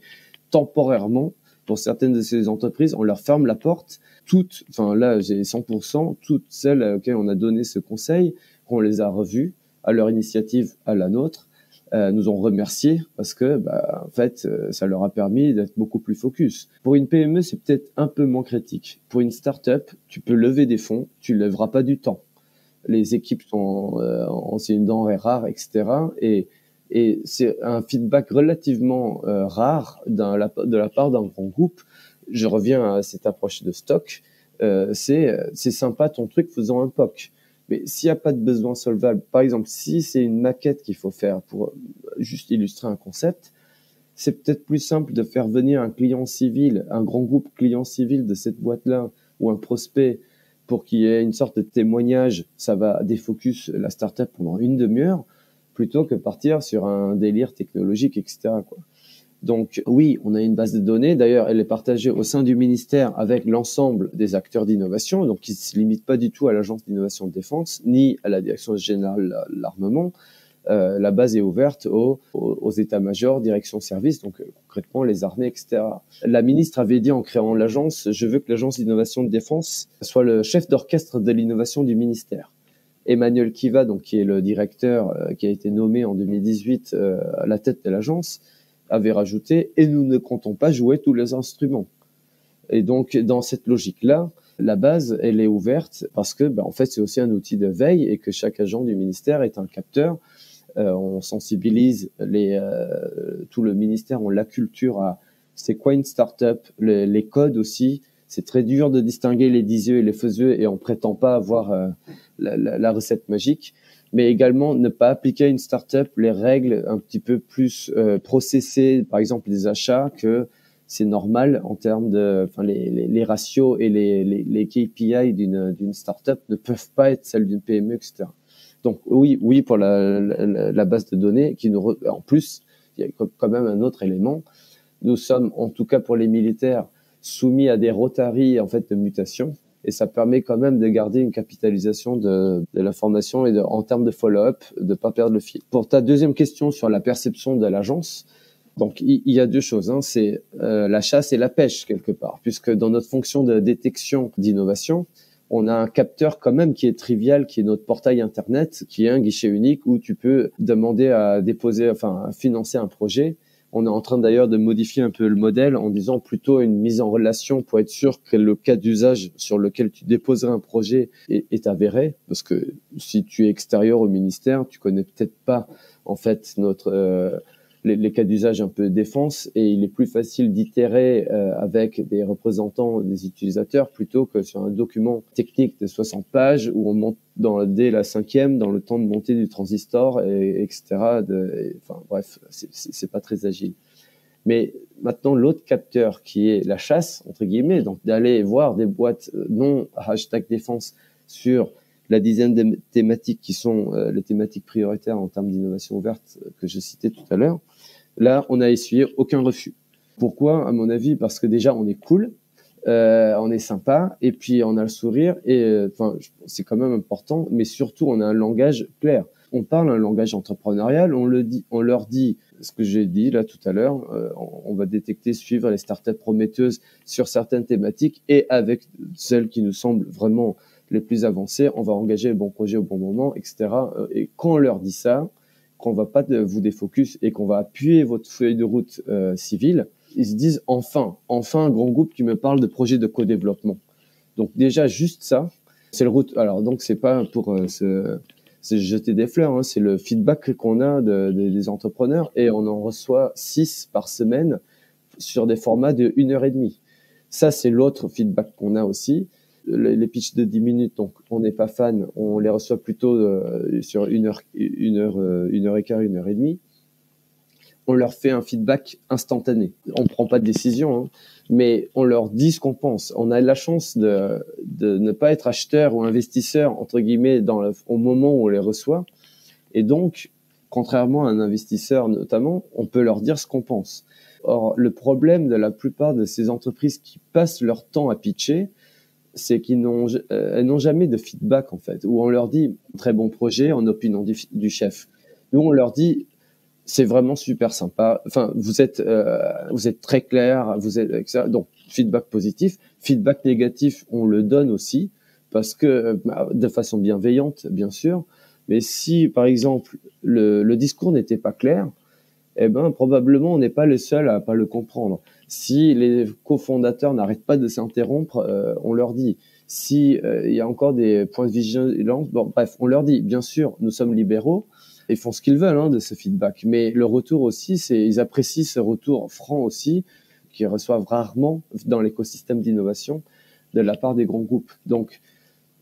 temporairement, pour certaines de ces entreprises, on leur ferme la porte. Là, j'ai 100%, toutes celles auxquelles on a donné ce conseil, qu'on les a revues à leur initiative, à la nôtre, nous ont remerciés parce que, en fait, ça leur a permis d'être beaucoup plus focus. Pour une PME, c'est peut-être un peu moins critique. Pour une start-up, tu peux lever des fonds, tu lèveras pas du temps. Les équipes c'est une denrée rare, etc. Et c'est un feedback relativement rare de la part d'un grand groupe. Je reviens à cette approche de stock. C'est sympa ton truc, faisons un POC. Mais s'il n'y a pas de besoin solvable, par exemple, si c'est une maquette qu'il faut faire pour juste illustrer un concept, c'est peut-être plus simple de faire venir un client civil, un grand groupe client civil de cette boîte-là, ou un prospect, pour qu'il y ait une sorte de témoignage. Ça va défocus la startup pendant une demi-heure, plutôt que partir sur un délire technologique, etc., quoi. Donc oui, on a une base de données. D'ailleurs, elle est partagée au sein du ministère avec l'ensemble des acteurs d'innovation, donc qui ne se limite pas du tout à l'Agence d'innovation de défense, ni à la Direction générale de l'armement. La base est ouverte aux états-majors, direction service, donc concrètement les armées, etc. La ministre avait dit en créant l'agence, je veux que l'Agence d'innovation de défense soit le chef d'orchestre de l'innovation du ministère. Emmanuel Kiva, donc qui est le directeur qui a été nommé en 2018 à la tête de l'agence, avait rajouté « et nous ne comptons pas jouer tous les instruments ». Et donc, dans cette logique-là, la base, elle est ouverte parce que, en fait, c'est aussi un outil de veille et que chaque agent du ministère est un capteur. On sensibilise tout le ministère, on la culture à c'est quoi une start-up, les codes aussi. C'est très dur de distinguer les disieux et les faiseux et on prétend pas avoir la recette magique. Mais également ne pas appliquer à une start-up les règles un petit peu plus processées, par exemple des achats, que c'est normal en termes les ratios et les KPI d'une start-up ne peuvent pas être celles d'une PME, etc. Donc oui pour la base de données en plus, il y a quand même un autre élément. Nous sommes, en tout cas pour les militaires, soumis à des rotaries en fait de mutation. et ça permet quand même de garder une capitalisation de l'information et en termes de follow-up, de pas perdre le fil. Pour ta deuxième question sur la perception de l'agence, donc il y a deux choses, c'est la chasse et la pêche quelque part, puisque dans notre fonction de détection d'innovation, on a un capteur quand même qui est trivial, qui est notre portail internet, qui est un guichet unique où tu peux demander à financer un projet. On est en train d'ailleurs de modifier un peu le modèle en disant plutôt une mise en relation pour être sûr que le cas d'usage sur lequel tu déposerais un projet est avéré. Parce que si tu es extérieur au ministère, tu connais peut-être pas en fait les cas d'usage un peu défense, et il est plus facile d'itérer avec des représentants des utilisateurs plutôt que sur un document technique de 60 pages où on monte dès la 5e, dans le temps de montée du transistor, etc. Bref, c'est pas très agile. Mais maintenant, l'autre capteur qui est la chasse, entre guillemets, donc d'aller voir des boîtes non #défense sur la dizaine de thématiques qui sont les thématiques prioritaires en termes d'innovation ouverte que je citais tout à l'heure. Là, on n'a essuyé aucun refus. Pourquoi? À mon avis, parce que déjà, on est cool, on est sympa, et puis on a le sourire, et c'est quand même important, mais surtout, on a un langage clair. On parle un langage entrepreneurial, on leur dit ce que j'ai dit là tout à l'heure, on va détecter, suivre les startups prometteuses sur certaines thématiques, et avec celles qui nous semblent vraiment les plus avancées, on va engager le bon projet au bon moment, etc. Et quand on leur dit ça, qu'on va pas vous défocus et qu'on va appuyer votre feuille de route civile, ils se disent enfin un grand groupe qui me parle de projet de co-développement. Donc déjà juste ça, c'est le route. Alors donc c'est pas pour c'est jeter des fleurs, c'est le feedback qu'on a des entrepreneurs, et on en reçoit 6 par semaine sur des formats de 1h30. Ça c'est l'autre feedback qu'on a aussi. Les pitchs de 10 minutes, donc on n'est pas fan, on les reçoit plutôt sur 1h et quart, 1h30. On leur fait un feedback instantané. On prend pas de décision, mais on leur dit ce qu'on pense. On a la chance de ne pas être acheteur ou investisseur, entre guillemets, au moment où on les reçoit. Et donc, contrairement à un investisseur notamment, on peut leur dire ce qu'on pense. Or, le problème de la plupart de ces entreprises qui passent leur temps à pitcher, c'est qu'elles n'ont jamais de feedback en fait, où on leur dit très bon projet en opinion du chef. Nous on leur dit c'est vraiment super sympa. Enfin vous êtes très clair, vous êtes etc. Donc feedback positif, feedback négatif on le donne aussi parce que de façon bienveillante bien sûr. Mais si par exemple le discours n'était pas clair, probablement on n'est pas les seuls à pas le comprendre. Si les cofondateurs n'arrêtent pas de s'interrompre, on leur dit. Si il y a encore des points de vigilance, bref, on leur dit. Bien sûr, nous sommes libéraux, ils font ce qu'ils veulent de ce feedback. Mais le retour aussi, ils apprécient ce retour franc aussi, qu'ils reçoivent rarement dans l'écosystème d'innovation de la part des grands groupes. Donc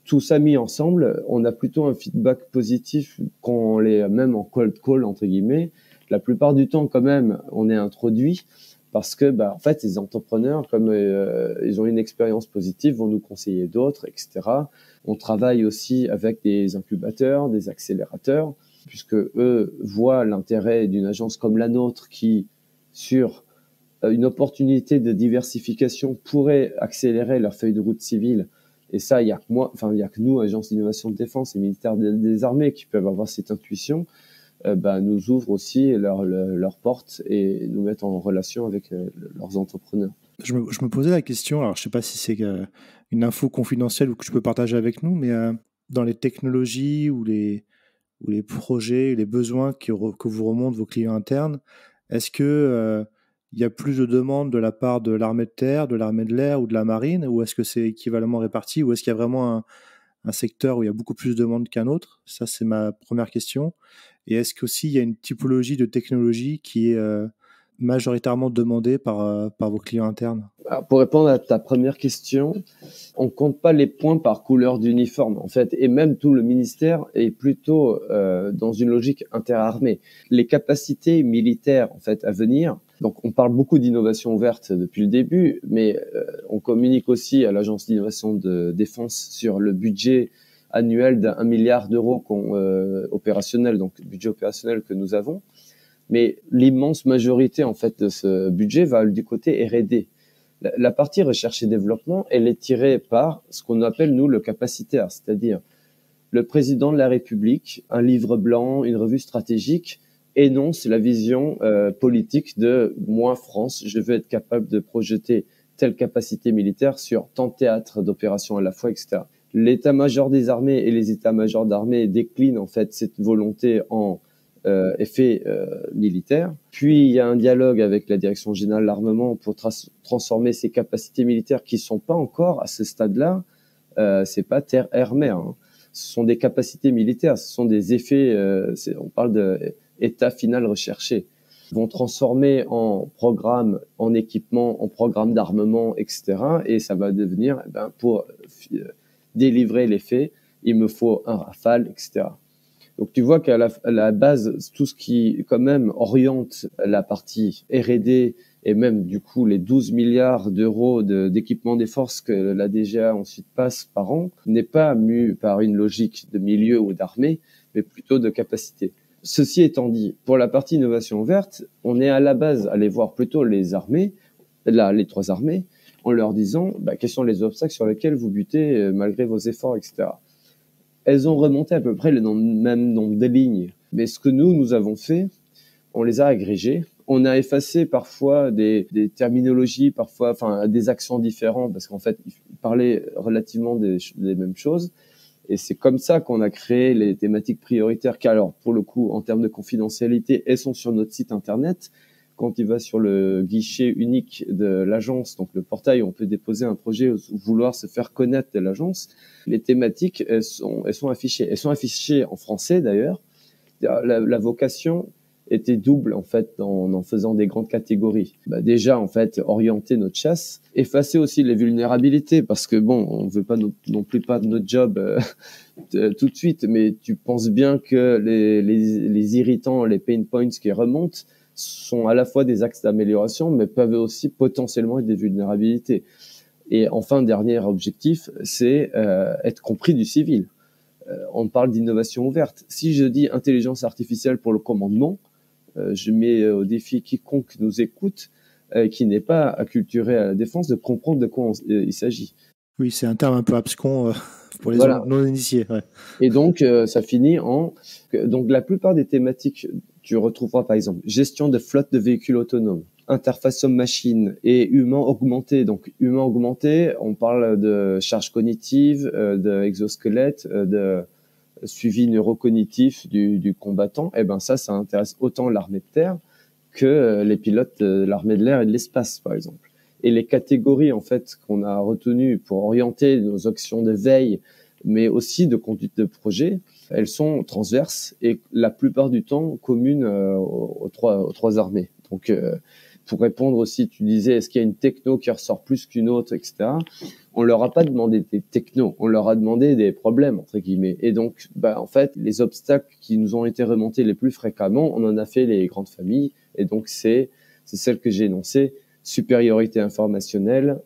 tout ça mis ensemble, on a plutôt un feedback positif quand on est même en cold call entre guillemets. La plupart du temps, quand même, on est introduit parce que, en fait, les entrepreneurs, comme ils ont une expérience positive, vont nous conseiller d'autres, etc. On travaille aussi avec des incubateurs, des accélérateurs, puisque eux voient l'intérêt d'une agence comme la nôtre qui, sur une opportunité de diversification, pourrait accélérer leur feuille de route civile. Et ça, il y a que nous, agence d'innovation de défense et ministère des Armées, qui peuvent avoir cette intuition. Nous ouvrent aussi leurs portes et nous mettent en relation avec leurs entrepreneurs. Je me posais la question, alors je ne sais pas si c'est une info confidentielle ou que tu peux partager avec nous, mais dans les technologies ou les projets, les besoins que vous remontent vos clients internes, est-ce que il y a plus de demandes de la part de l'armée de terre, de l'armée de l'air ou de la marine, ou est-ce que c'est équivalemment réparti, ou est-ce qu'il y a vraiment un secteur où il y a beaucoup plus de demandes qu'un autre? Ça, c'est ma première question. Et est-ce qu'aussi il y a une typologie de technologie qui est majoritairement demandée par vos clients internes? Alors, pour répondre à ta première question, on compte pas les points par couleur d'uniforme en fait, et même tout le ministère est plutôt dans une logique interarmée. Les capacités militaires en fait à venir. Donc, on parle beaucoup d'innovation ouverte depuis le début, mais on communique aussi à l'agence d'innovation de défense sur le budget annuel d'1 milliard d'euros opérationnel, donc budget opérationnel que nous avons. Mais l'immense majorité en fait de ce budget va du côté R&D. La partie recherche et développement, elle est tirée par ce qu'on appelle, nous, le capacitaire, c'est-à-dire le président de la République, un livre blanc, une revue stratégique, énonce la vision politique de moi, France, je veux être capable de projeter telle capacité militaire sur tant de théâtres d'opérations à la fois, etc. L'état-major des armées et les états-majors d'armées déclinent en fait cette volonté en effet militaire. Puis il y a un dialogue avec la direction générale de l'armement pour transformer ces capacités militaires qui sont pas encore à ce stade-là. C'est pas terre, air, mer. Hein. Ce sont des capacités militaires, ce sont des effets. On parle d'état final recherché. Ils vont transformer en programme, en équipement, en programme d'armement, etc. Et ça va devenir, pour délivrer les faits, il me faut un Rafale, etc. Donc tu vois qu'à la base, tout ce qui quand même oriente la partie R&D et même du coup les 12 milliards d'euros d'équipement des forces que la DGA ensuite passe par an, n'est pas mu par une logique de milieu ou d'armée, mais plutôt de capacité. Ceci étant dit, pour la partie innovation verte, on est à la base allé voir plutôt les armées, les trois armées, en leur disant quels sont les obstacles sur lesquels vous butez malgré vos efforts, etc. Elles ont remonté à peu près le même nombre de lignes. Mais ce que nous avons fait, on les a agrégés. On a effacé parfois des terminologies, parfois des accents différents, parce qu'en fait, ils parlaient relativement des mêmes choses. Et c'est comme ça qu'on a créé les thématiques prioritaires, qui alors, pour le coup, en termes de confidentialité, elles sont sur notre site internet. Quand il va sur le guichet unique de l'agence, donc le portail où on peut déposer un projet ou vouloir se faire connaître de l'agence, les thématiques, elles sont affichées. Elles sont affichées en français d'ailleurs. La vocation était double en fait en faisant des grandes catégories. Déjà en fait orienter notre chasse, effacer aussi les vulnérabilités parce que on veut pas non plus pas de notre job tout de suite, mais tu penses bien que les irritants, les pain points qui remontent sont à la fois des axes d'amélioration, mais peuvent aussi potentiellement être des vulnérabilités. Et enfin, dernier objectif, c'est être compris du civil. On parle d'innovation ouverte. Si je dis intelligence artificielle pour le commandement, je mets au défi quiconque nous écoute, qui n'est pas acculturé à la défense, de comprendre de quoi il s'agit. Oui, c'est un terme un peu abscon pour les non-initiés. Ouais. Et donc, ça finit donc la plupart des thématiques, tu retrouveras par exemple gestion de flotte de véhicules autonomes, interface homme-machine et humain augmenté. Donc, humain augmenté, on parle de charge cognitive, de exosquelette, de suivi neurocognitif du combattant. Ça intéresse autant l'armée de terre que les pilotes de l'armée de l'air et de l'espace, par exemple. Et les catégories, en fait, qu'on a retenues pour orienter nos actions de veille, mais aussi de conduite de projet, elles sont transverses et la plupart du temps communes aux trois armées. Donc, pour répondre aussi, tu disais, est-ce qu'il y a une techno qui ressort plus qu'une autre, etc. On leur a pas demandé des technos, on leur a demandé des problèmes, entre guillemets. Et donc, en fait, les obstacles qui nous ont été remontés les plus fréquemment, on en a fait les grandes familles. Et donc, c'est celle que j'ai énoncée. Supériorité informationnelle,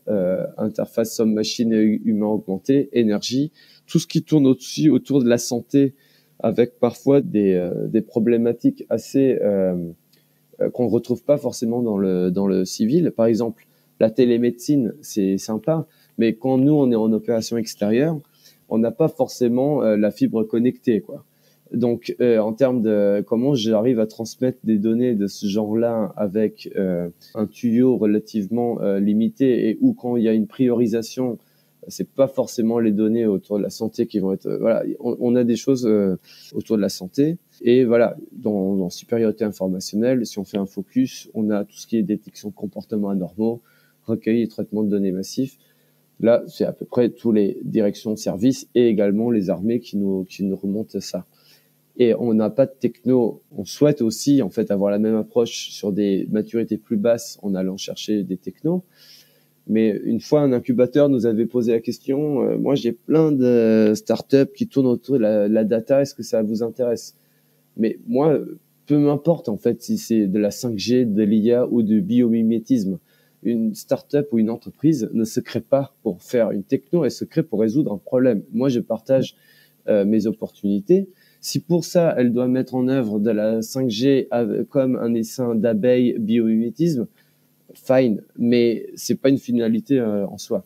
interface homme-machine et humain augmenté, énergie, tout ce qui tourne aussi autour de la santé, avec parfois des problématiques assez qu'on ne retrouve pas forcément dans le civil. Par exemple, la télémédecine, c'est sympa, mais quand nous, on est en opération extérieure, on n'a pas forcément la fibre connectée, quoi. Donc, en termes de comment j'arrive à transmettre des données de ce genre-là avec un tuyau relativement limité et où quand il y a une priorisation, c'est pas forcément les données autour de la santé qui vont être... on a des choses autour de la santé. Et voilà, dans supériorité informationnelle, si on fait un focus, on a tout ce qui est détection de comportements anormaux, recueil et traitement de données massifs. Là, c'est à peu près toutes les directions de service et également les armées qui nous remontent ça. Et on n'a pas de techno. On souhaite aussi, en fait, avoir la même approche sur des maturités plus basses en allant chercher des technos. Mais une fois, un incubateur nous avait posé la question, moi, j'ai plein de startups qui tournent autour de la data. Est-ce que ça vous intéresse? Mais moi, peu m'importe, en fait, si c'est de la 5G, de l'IA ou du biomimétisme. Une startup ou une entreprise ne se crée pas pour faire une techno, elle se crée pour résoudre un problème. Moi, je partage mes opportunités. Si pour ça, elle doit mettre en œuvre de la 5G comme un essaim d'abeilles biomimétisme, fine, mais c'est pas une finalité en soi.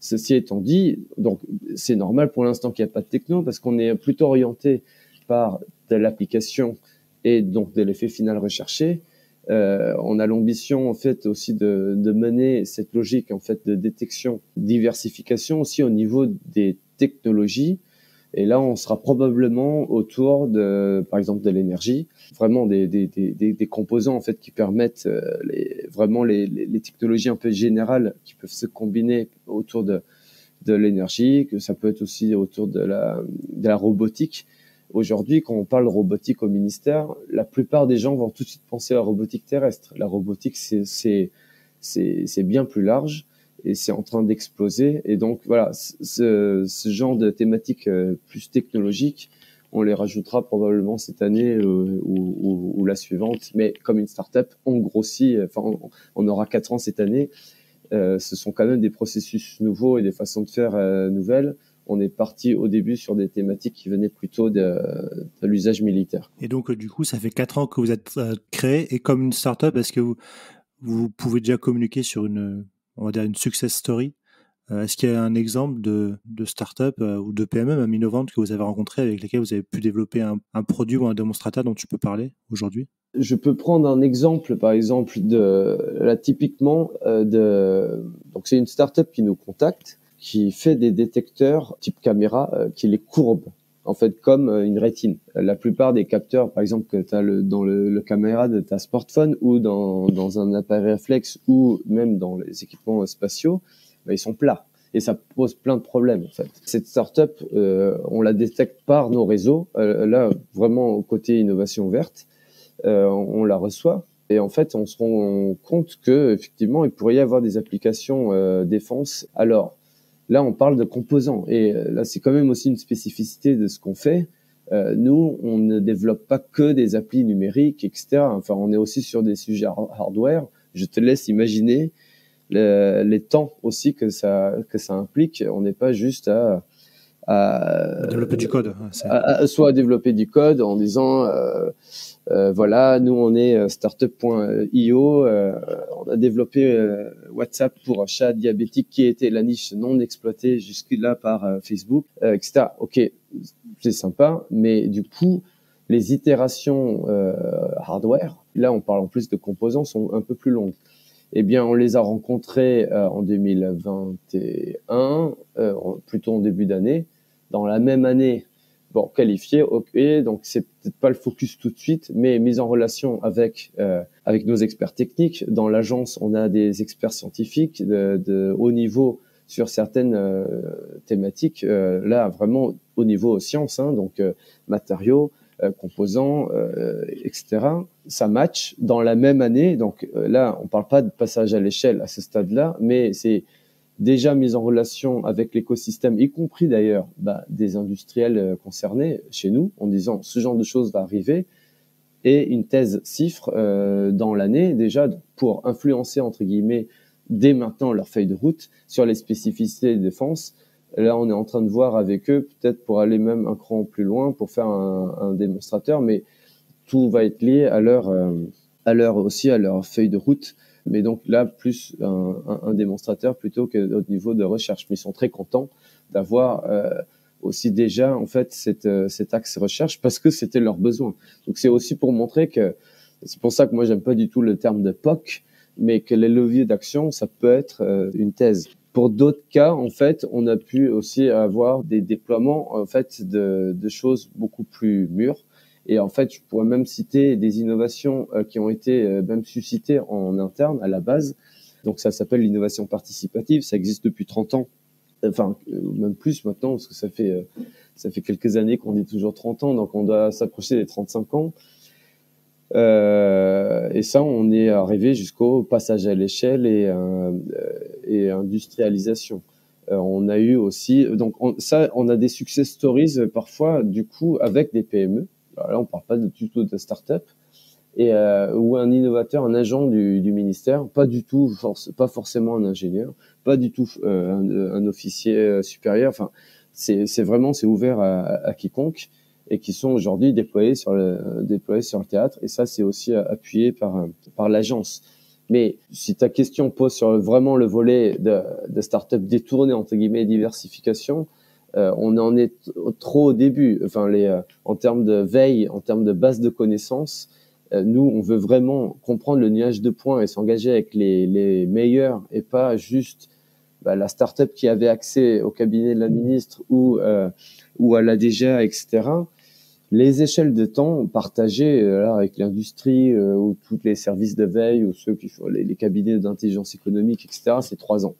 Ceci étant dit, donc c'est normal pour l'instant qu'il n'y a pas de techno parce qu'on est plutôt orienté par de l'application et donc de l'effet final recherché. On a l'ambition en fait aussi de mener cette logique en fait de détection, diversification aussi au niveau des technologies. Et là, on sera probablement autour de, par exemple, de l'énergie, vraiment des composants en fait qui permettent vraiment les technologies un peu générales qui peuvent se combiner autour de l'énergie, que ça peut être aussi autour de la robotique. Aujourd'hui, quand on parle robotique au ministère, la plupart des gens vont tout de suite penser à la robotique terrestre. La robotique, c'est bien plus large et c'est en train d'exploser. Et donc, voilà, ce genre de thématiques plus technologiques, on les rajoutera probablement cette année ou la suivante. Mais comme une start-up, on grossit, enfin, on aura 4 ans cette année. Ce sont quand même des processus nouveaux et des façons de faire nouvelles. On est parti au début sur des thématiques qui venaient plutôt de l'usage militaire. Et donc, du coup, ça fait 4 ans que vous êtes créé. Et comme une start-up, est-ce que vous pouvez déjà communiquer sur on va dire une success story? Est-ce qu'il y a un exemple de start-up ou de PME même innovantes que vous avez rencontrées avec lesquelles vous avez pu développer un produit ou un démonstrateur dont tu peux parler aujourd'hui? Je peux prendre un exemple, par exemple, typiquement, donc c'est une start-up qui nous contacte, qui fait des détecteurs type caméra, qui les courbe, en fait, comme une rétine. La plupart des capteurs, par exemple, que tu as dans le caméra de ta smartphone ou dans un appareil réflexe ou même dans les équipements spatiaux, ils sont plats. Et ça pose plein de problèmes, en fait. Cette start-up, on la détecte par nos réseaux. Là, vraiment, au côté innovation verte, on la reçoit. Et en fait, on se rend compte que effectivement, il pourrait y avoir des applications défense. Alors, là, on parle de composants. Et là, c'est quand même aussi une spécificité de ce qu'on fait. Nous, on ne développe pas que des applis numériques, etc. Enfin, on est aussi sur des sujets hardware. Je te laisse imaginer les temps aussi que ça implique. On n'est pas juste à développer du code. Soit à développer du code en disant voilà, nous on est startup.io, on a développé WhatsApp pour un chat diabétique qui était la niche non exploitée jusque-là par Facebook, etc. Ok, c'est sympa, mais du coup, les itérations hardware, là on parle en plus de composants, sont un peu plus longues. Eh bien, on les a rencontrés en 2021, plutôt en début d'année. Dans la même année, qualifié, ok, donc c'est peut-être pas le focus tout de suite, mais mise en relation avec nos experts techniques. Dans l'agence, on a des experts scientifiques de haut niveau sur certaines thématiques. Là, vraiment au niveau sciences, donc matériaux, composants, etc. Ça match dans la même année. Donc là, on parle pas de passage à l'échelle à ce stade-là, mais c'est déjà mise en relation avec l'écosystème, y compris d'ailleurs des industriels concernés chez nous, en disant ce genre de choses va arriver, et une thèse CIFRE dans l'année déjà pour influencer entre guillemets dès maintenant leur feuille de route sur les spécificités de défense. Là, on est en train de voir avec eux peut-être pour aller même un cran plus loin pour faire un démonstrateur, mais tout va être lié à leur feuille de route. Mais donc là, plus un démonstrateur plutôt qu'au niveau de recherche. Mais ils sont très contents d'avoir aussi déjà en fait cet axe recherche parce que c'était leur besoin. Donc c'est aussi pour montrer que c'est pour ça que moi j'aime pas du tout le terme de POC, mais que les leviers d'action ça peut être une thèse. Pour d'autres cas, en fait, on a pu aussi avoir des déploiements en fait de choses beaucoup plus mûres. Et en fait, je pourrais même citer des innovations qui ont été même suscitées en interne à la base. Donc ça s'appelle l'innovation participative. Ça existe depuis 30 ans. Enfin, même plus maintenant, parce que ça fait quelques années qu'on dit toujours 30 ans, donc on doit s'approcher des 35 ans. Et ça, on est arrivé jusqu'au passage à l'échelle et industrialisation. On a eu aussi, donc on a des success stories parfois, du coup, avec des PME. Alors là, on parle pas du tout de start-up, ou un innovateur, un agent du ministère, pas du tout, pas forcément un ingénieur, pas du tout un officier supérieur. Enfin, c'est ouvert à quiconque et qui sont aujourd'hui déployés sur le théâtre. Et ça, c'est aussi appuyé par l'agence. Mais si ta question pose sur vraiment le volet de start-up détourné, entre guillemets, diversification, on en est trop au début. Enfin, en termes de veille, en termes de base de connaissances, nous, on veut vraiment comprendre le nuage de points et s'engager avec les meilleurs et pas juste la start-up qui avait accès au cabinet de la ministre ou à la DGA, etc. Les échelles de temps partagées avec l'industrie ou tous les services de veille ou ceux qui font les cabinets d'intelligence économique, etc., c'est 3 ans.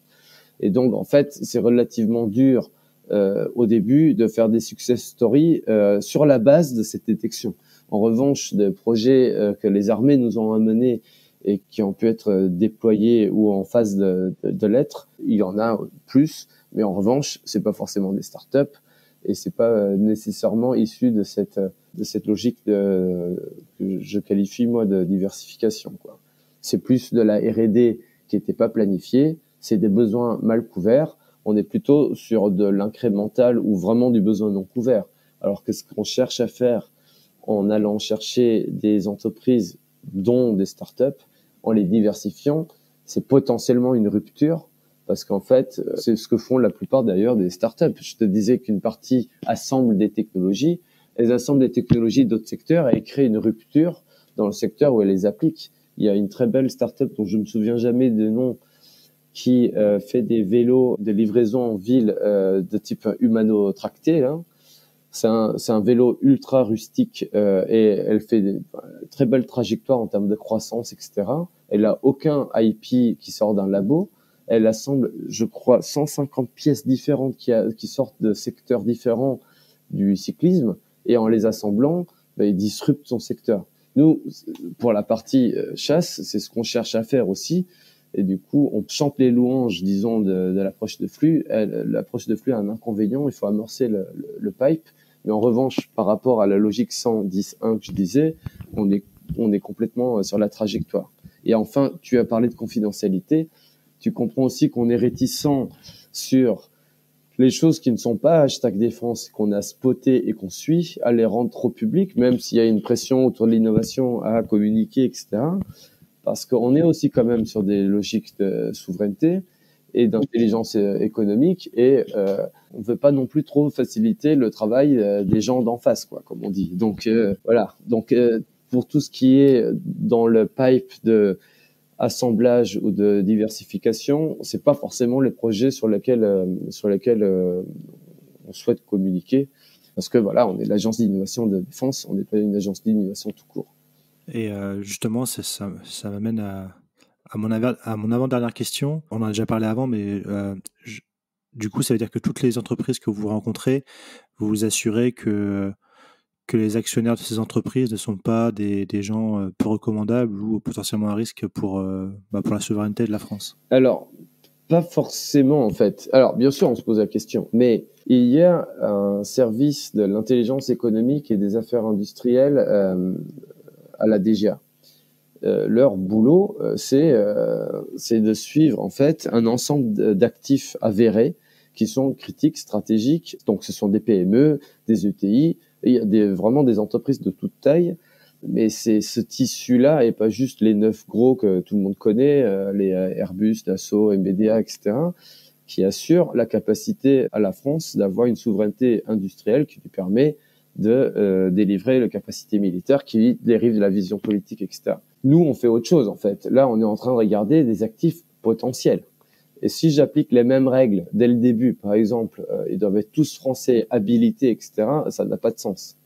Et donc, en fait, c'est relativement dur au début de faire des success stories sur la base de cette détection. En revanche, des projets que les armées nous ont amenés et qui ont pu être déployés ou en phase de l'être, il y en a plus. Mais en revanche, c'est pas forcément des startups et c'est pas nécessairement issu de cette logique que je qualifie moi de diversification, quoi. C'est plus de la R&D qui était pas planifiée, c'est des besoins mal couverts. On est plutôt sur de l'incrémental ou vraiment du besoin non couvert. Alors que ce qu'on cherche à faire en allant chercher des entreprises dont des startups, en les diversifiant, c'est potentiellement une rupture parce qu'en fait, c'est ce que font la plupart d'ailleurs des startups. Je te disais qu'une partie assemble des technologies, elles assemblent des technologies d'autres secteurs et elles créent une rupture dans le secteur où elles les appliquent. Il y a une très belle startup dont je me souviens jamais de nom qui fait des vélos de livraison en ville de type humano-tracté, là. C'est un vélo ultra rustique et elle fait des très belles trajectoires en termes de croissance, etc. Elle a aucun IP qui sort d'un labo. Elle assemble, je crois, 150 pièces différentes qui sortent de secteurs différents du cyclisme et en les assemblant, il disrupte son secteur. Nous, pour la partie chasse, c'est ce qu'on cherche à faire aussi. Et du coup, on chante les louanges, disons, de l'approche de flux. L'approche de flux a un inconvénient, il faut amorcer le pipe. Mais en revanche, par rapport à la logique 110.1 que je disais, on est complètement sur la trajectoire. Et enfin, tu as parlé de confidentialité. Tu comprends aussi qu'on est réticent sur les choses qui ne sont pas #défense, qu'on a spoté et qu'on suit, à les rendre trop publiques, même s'il y a une pression autour de l'innovation à communiquer, etc. Parce qu'on est aussi quand même sur des logiques de souveraineté et d'intelligence économique et on veut pas non plus trop faciliter le travail des gens d'en face, quoi, comme on dit. Donc voilà. Donc pour tout ce qui est dans le pipe de assemblage ou de diversification, c'est pas forcément les projets sur lesquels on souhaite communiquer, parce que voilà, on est l'agence d'innovation de défense, on n'est pas une agence d'innovation tout court. Et justement, ça m'amène à mon avant-dernière question. On en a déjà parlé avant, mais du coup, ça veut dire que toutes les entreprises que vous rencontrez, vous vous assurez que les actionnaires de ces entreprises ne sont pas des gens peu recommandables ou potentiellement à risque pour la souveraineté de la France. Alors, pas forcément en fait. Alors, bien sûr, on se pose la question, mais il y a un service de l'intelligence économique et des affaires industrielles à la DGA. Leur boulot, c'est de suivre en fait un ensemble d'actifs avérés qui sont critiques, stratégiques. Donc, ce sont des PME, des ETI, et il y a vraiment des entreprises de toute taille. Mais ce tissu-là et pas juste les 9 gros que tout le monde connaît, les Airbus, Dassault, MBDA, etc., qui assurent la capacité à la France d'avoir une souveraineté industrielle qui lui permet de délivrer la capacité militaire qui dérive de la vision politique, etc. Nous, on fait autre chose, en fait. Là, on est en train de regarder des actifs potentiels. Et si j'applique les mêmes règles dès le début, par exemple, ils doivent être tous français, habilités, etc., ça n'a pas de sens.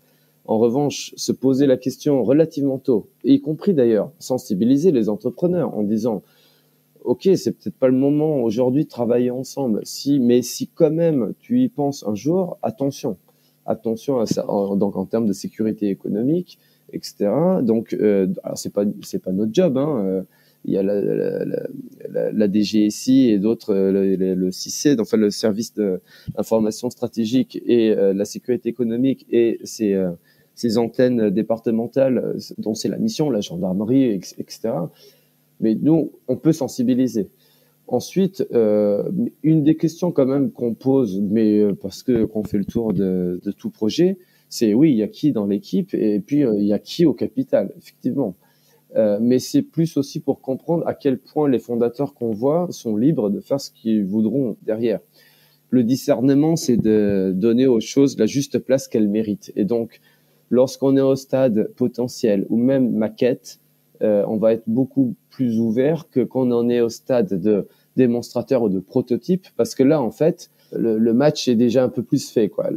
En revanche, se poser la question relativement tôt, y compris d'ailleurs sensibiliser les entrepreneurs en disant « Ok, c'est peut-être pas le moment aujourd'hui de travailler ensemble, mais si quand même tu y penses un jour, attention à ça, donc en termes de sécurité économique, etc. » Donc, alors c'est pas notre job, hein. Il y a la DGSI et d'autres, le CICE, enfin le service d'information stratégique et la sécurité économique et ces antennes départementales dont c'est la mission, la gendarmerie, etc. Mais nous, on peut sensibiliser. Ensuite, une des questions quand même qu'on pose, mais parce que qu'on fait le tour de tout projet, c'est oui, il y a qui dans l'équipe et puis il y a qui au capital, effectivement. Mais c'est plus aussi pour comprendre à quel point les fondateurs qu'on voit sont libres de faire ce qu'ils voudront derrière. Le discernement, c'est de donner aux choses la juste place qu'elles méritent. Et donc, lorsqu'on est au stade potentiel ou même maquette, on va être beaucoup plus ouvert que quand on en est au stade de démonstrateur ou de prototype, parce que là, en fait, le match est déjà un peu plus fait, quoi.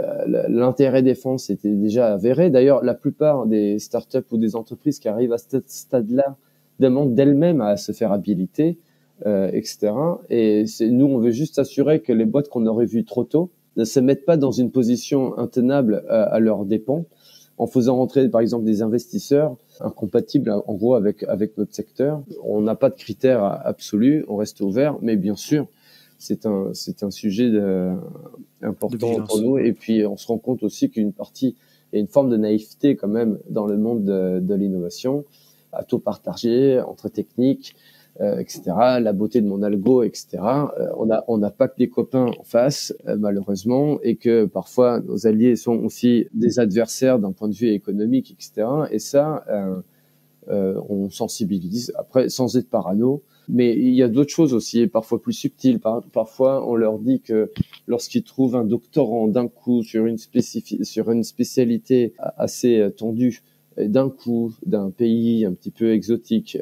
L'intérêt défense était déjà avéré. D'ailleurs, la plupart des startups ou des entreprises qui arrivent à ce stade-là demandent d'elles-mêmes à se faire habiliter, etc. Et nous, on veut juste s'assurer que les boîtes qu'on aurait vues trop tôt ne se mettent pas dans une position intenable à leurs dépens, en faisant rentrer, par exemple, des investisseurs incompatibles, en gros, avec notre secteur. On n'a pas de critères absolus, on reste ouvert, mais bien sûr, c'est un sujet important pour nous. Et puis, on se rend compte aussi qu'une partie, il y a une forme de naïveté quand même dans le monde de l'innovation, à tout partager entre techniques, etc. La beauté de mon algo, etc. On n'a pas que des copains en face, malheureusement, et que parfois nos alliés sont aussi des adversaires d'un point de vue économique, etc. Et ça, on sensibilise. Après, sans être parano. Mais il y a d'autres choses aussi, parfois plus subtiles. Parfois, on leur dit que lorsqu'ils trouvent un doctorant d'un coup sur une spécialité assez tendue, d'un coup, d'un pays un petit peu exotique,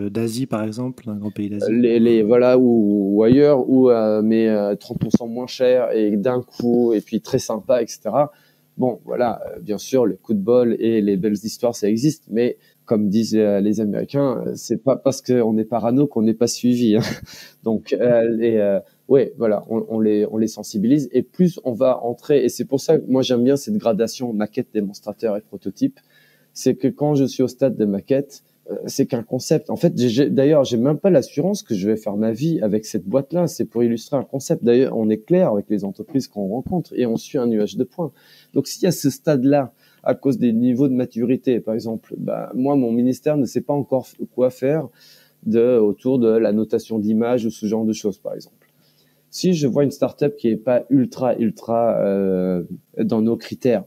d'Asie par exemple, d'un grand pays d'Asie, voilà, ou ailleurs, mais 30% moins cher et d'un coup, et puis très sympa, etc. Bon, voilà, bien sûr, les coups de bol et les belles histoires, ça existe, mais comme disent les Américains, c'est pas parce qu'on est parano qu'on n'est pas suivi. Hein. Donc, ouais, voilà, on les sensibilise et plus on va entrer, et c'est pour ça que moi j'aime bien cette gradation maquette, démonstrateur et prototype. C'est que quand je suis au stade de maquette, c'est qu'un concept. En fait, d'ailleurs, j'ai même pas l'assurance que je vais faire ma vie avec cette boîte-là. C'est pour illustrer un concept. D'ailleurs, on est clair avec les entreprises qu'on rencontre et on suit un nuage de points. Donc, s'il y a ce stade-là, à cause des niveaux de maturité, par exemple, moi, mon ministère ne sait pas encore quoi faire autour de la notation d'image ou ce genre de choses, par exemple. Si je vois une startup qui est pas ultra dans nos critères,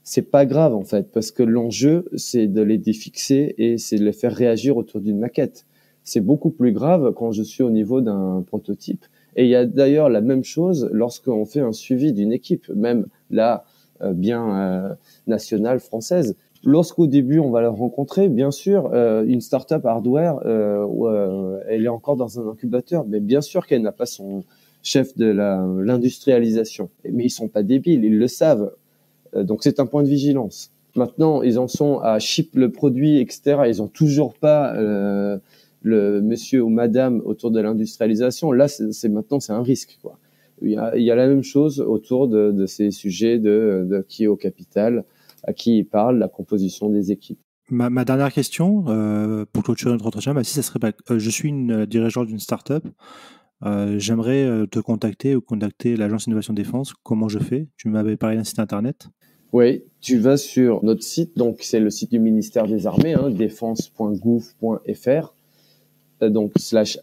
c'est pas grave en fait, parce que l'enjeu c'est de les défixer et c'est de les faire réagir autour d'une maquette. C'est beaucoup plus grave quand je suis au niveau d'un prototype. Et il y a d'ailleurs la même chose lorsqu'on fait un suivi d'une équipe, même là bien nationale française. Lorsqu'au début on va la rencontrer, bien sûr, une startup hardware, elle est encore dans un incubateur, mais bien sûr qu'elle n'a pas son chef de l'industrialisation. Mais ils sont pas débiles, ils le savent. Donc c'est un point de vigilance. Maintenant, ils en sont à ship le produit, etc. Ils ont toujours pas le monsieur ou madame autour de l'industrialisation. Là, maintenant c'est un risque, quoi. Il y a la même chose autour de ces sujets de qui est au capital, à qui il parle, la composition des équipes. Ma dernière question pour clôturer notre entretien, si ça serait je suis une dirigeante d'une start-up. J'aimerais te contacter ou contacter l'Agence Innovation Défense. Comment je fais? Tu m'avais parlé d'un site internet. Oui, tu vas sur notre site, donc c'est le site du ministère des Armées, défense.gouv.fr, donc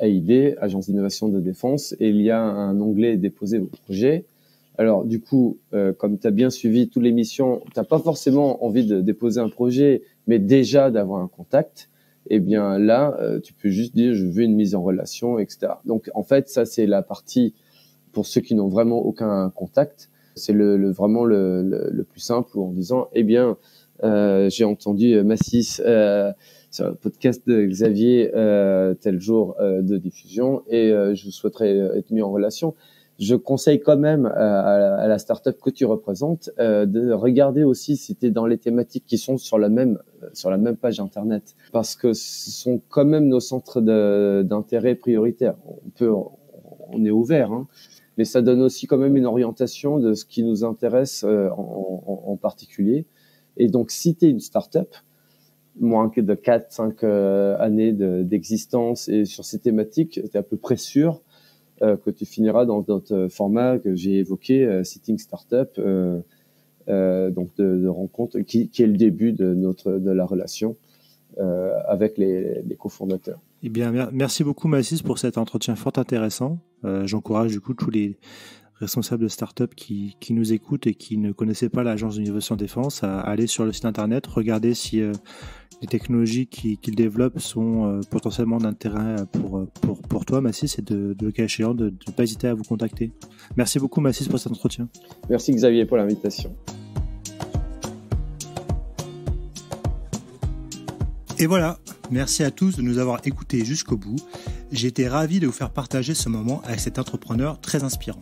/AID, Agence d'Innovation de Défense, et il y a un onglet déposer vos projets. Alors du coup, comme tu as bien suivi toutes les missions, tu n'as pas forcément envie de déposer un projet, mais déjà d'avoir un contact. Eh bien là, tu peux juste dire je veux une mise en relation, etc. Donc en fait, ça c'est la partie pour ceux qui n'ont vraiment aucun contact. C'est vraiment le plus simple, en disant eh bien j'ai entendu Massis sur le podcast de Xavier tel jour de diffusion et je souhaiterais être mis en relation. Je conseille quand même à la startup que tu représentes de regarder aussi si tu es dans les thématiques qui sont sur la même page internet, parce que ce sont quand même nos centres d'intérêt prioritaires. On est ouvert, hein, mais ça donne aussi quand même une orientation de ce qui nous intéresse en particulier. Et donc, si tu es une startup, moins que de 4-5 années d'existence et sur ces thématiques, tu es à peu près sûr que tu finiras dans notre format que j'ai évoqué, Sitting Startup, donc de rencontre, qui est le début de la relation avec les cofondateurs. Eh bien, merci beaucoup Massis pour cet entretien fort intéressant. J'encourage du coup tous les responsables de start-up qui nous écoutent et qui ne connaissaient pas l'Agence de l'innovation défense à aller sur le site internet, regarder si les technologies qu'ils développent sont potentiellement d'intérêt pour toi, Mathis, et de le cas échéant, de ne pas hésiter à vous contacter. Merci beaucoup, Mathis, pour cet entretien. Merci Xavier pour l'invitation. Et voilà, merci à tous de nous avoir écoutés jusqu'au bout. J'ai été ravi de vous faire partager ce moment avec cet entrepreneur très inspirant.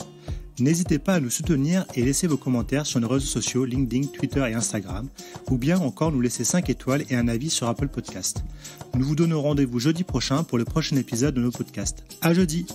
N'hésitez pas à nous soutenir et laisser vos commentaires sur nos réseaux sociaux LinkedIn, Twitter et Instagram, ou bien encore nous laisser 5 étoiles et un avis sur Apple Podcast. Nous vous donnons rendez-vous jeudi prochain pour le prochain épisode de nos podcasts. À jeudi!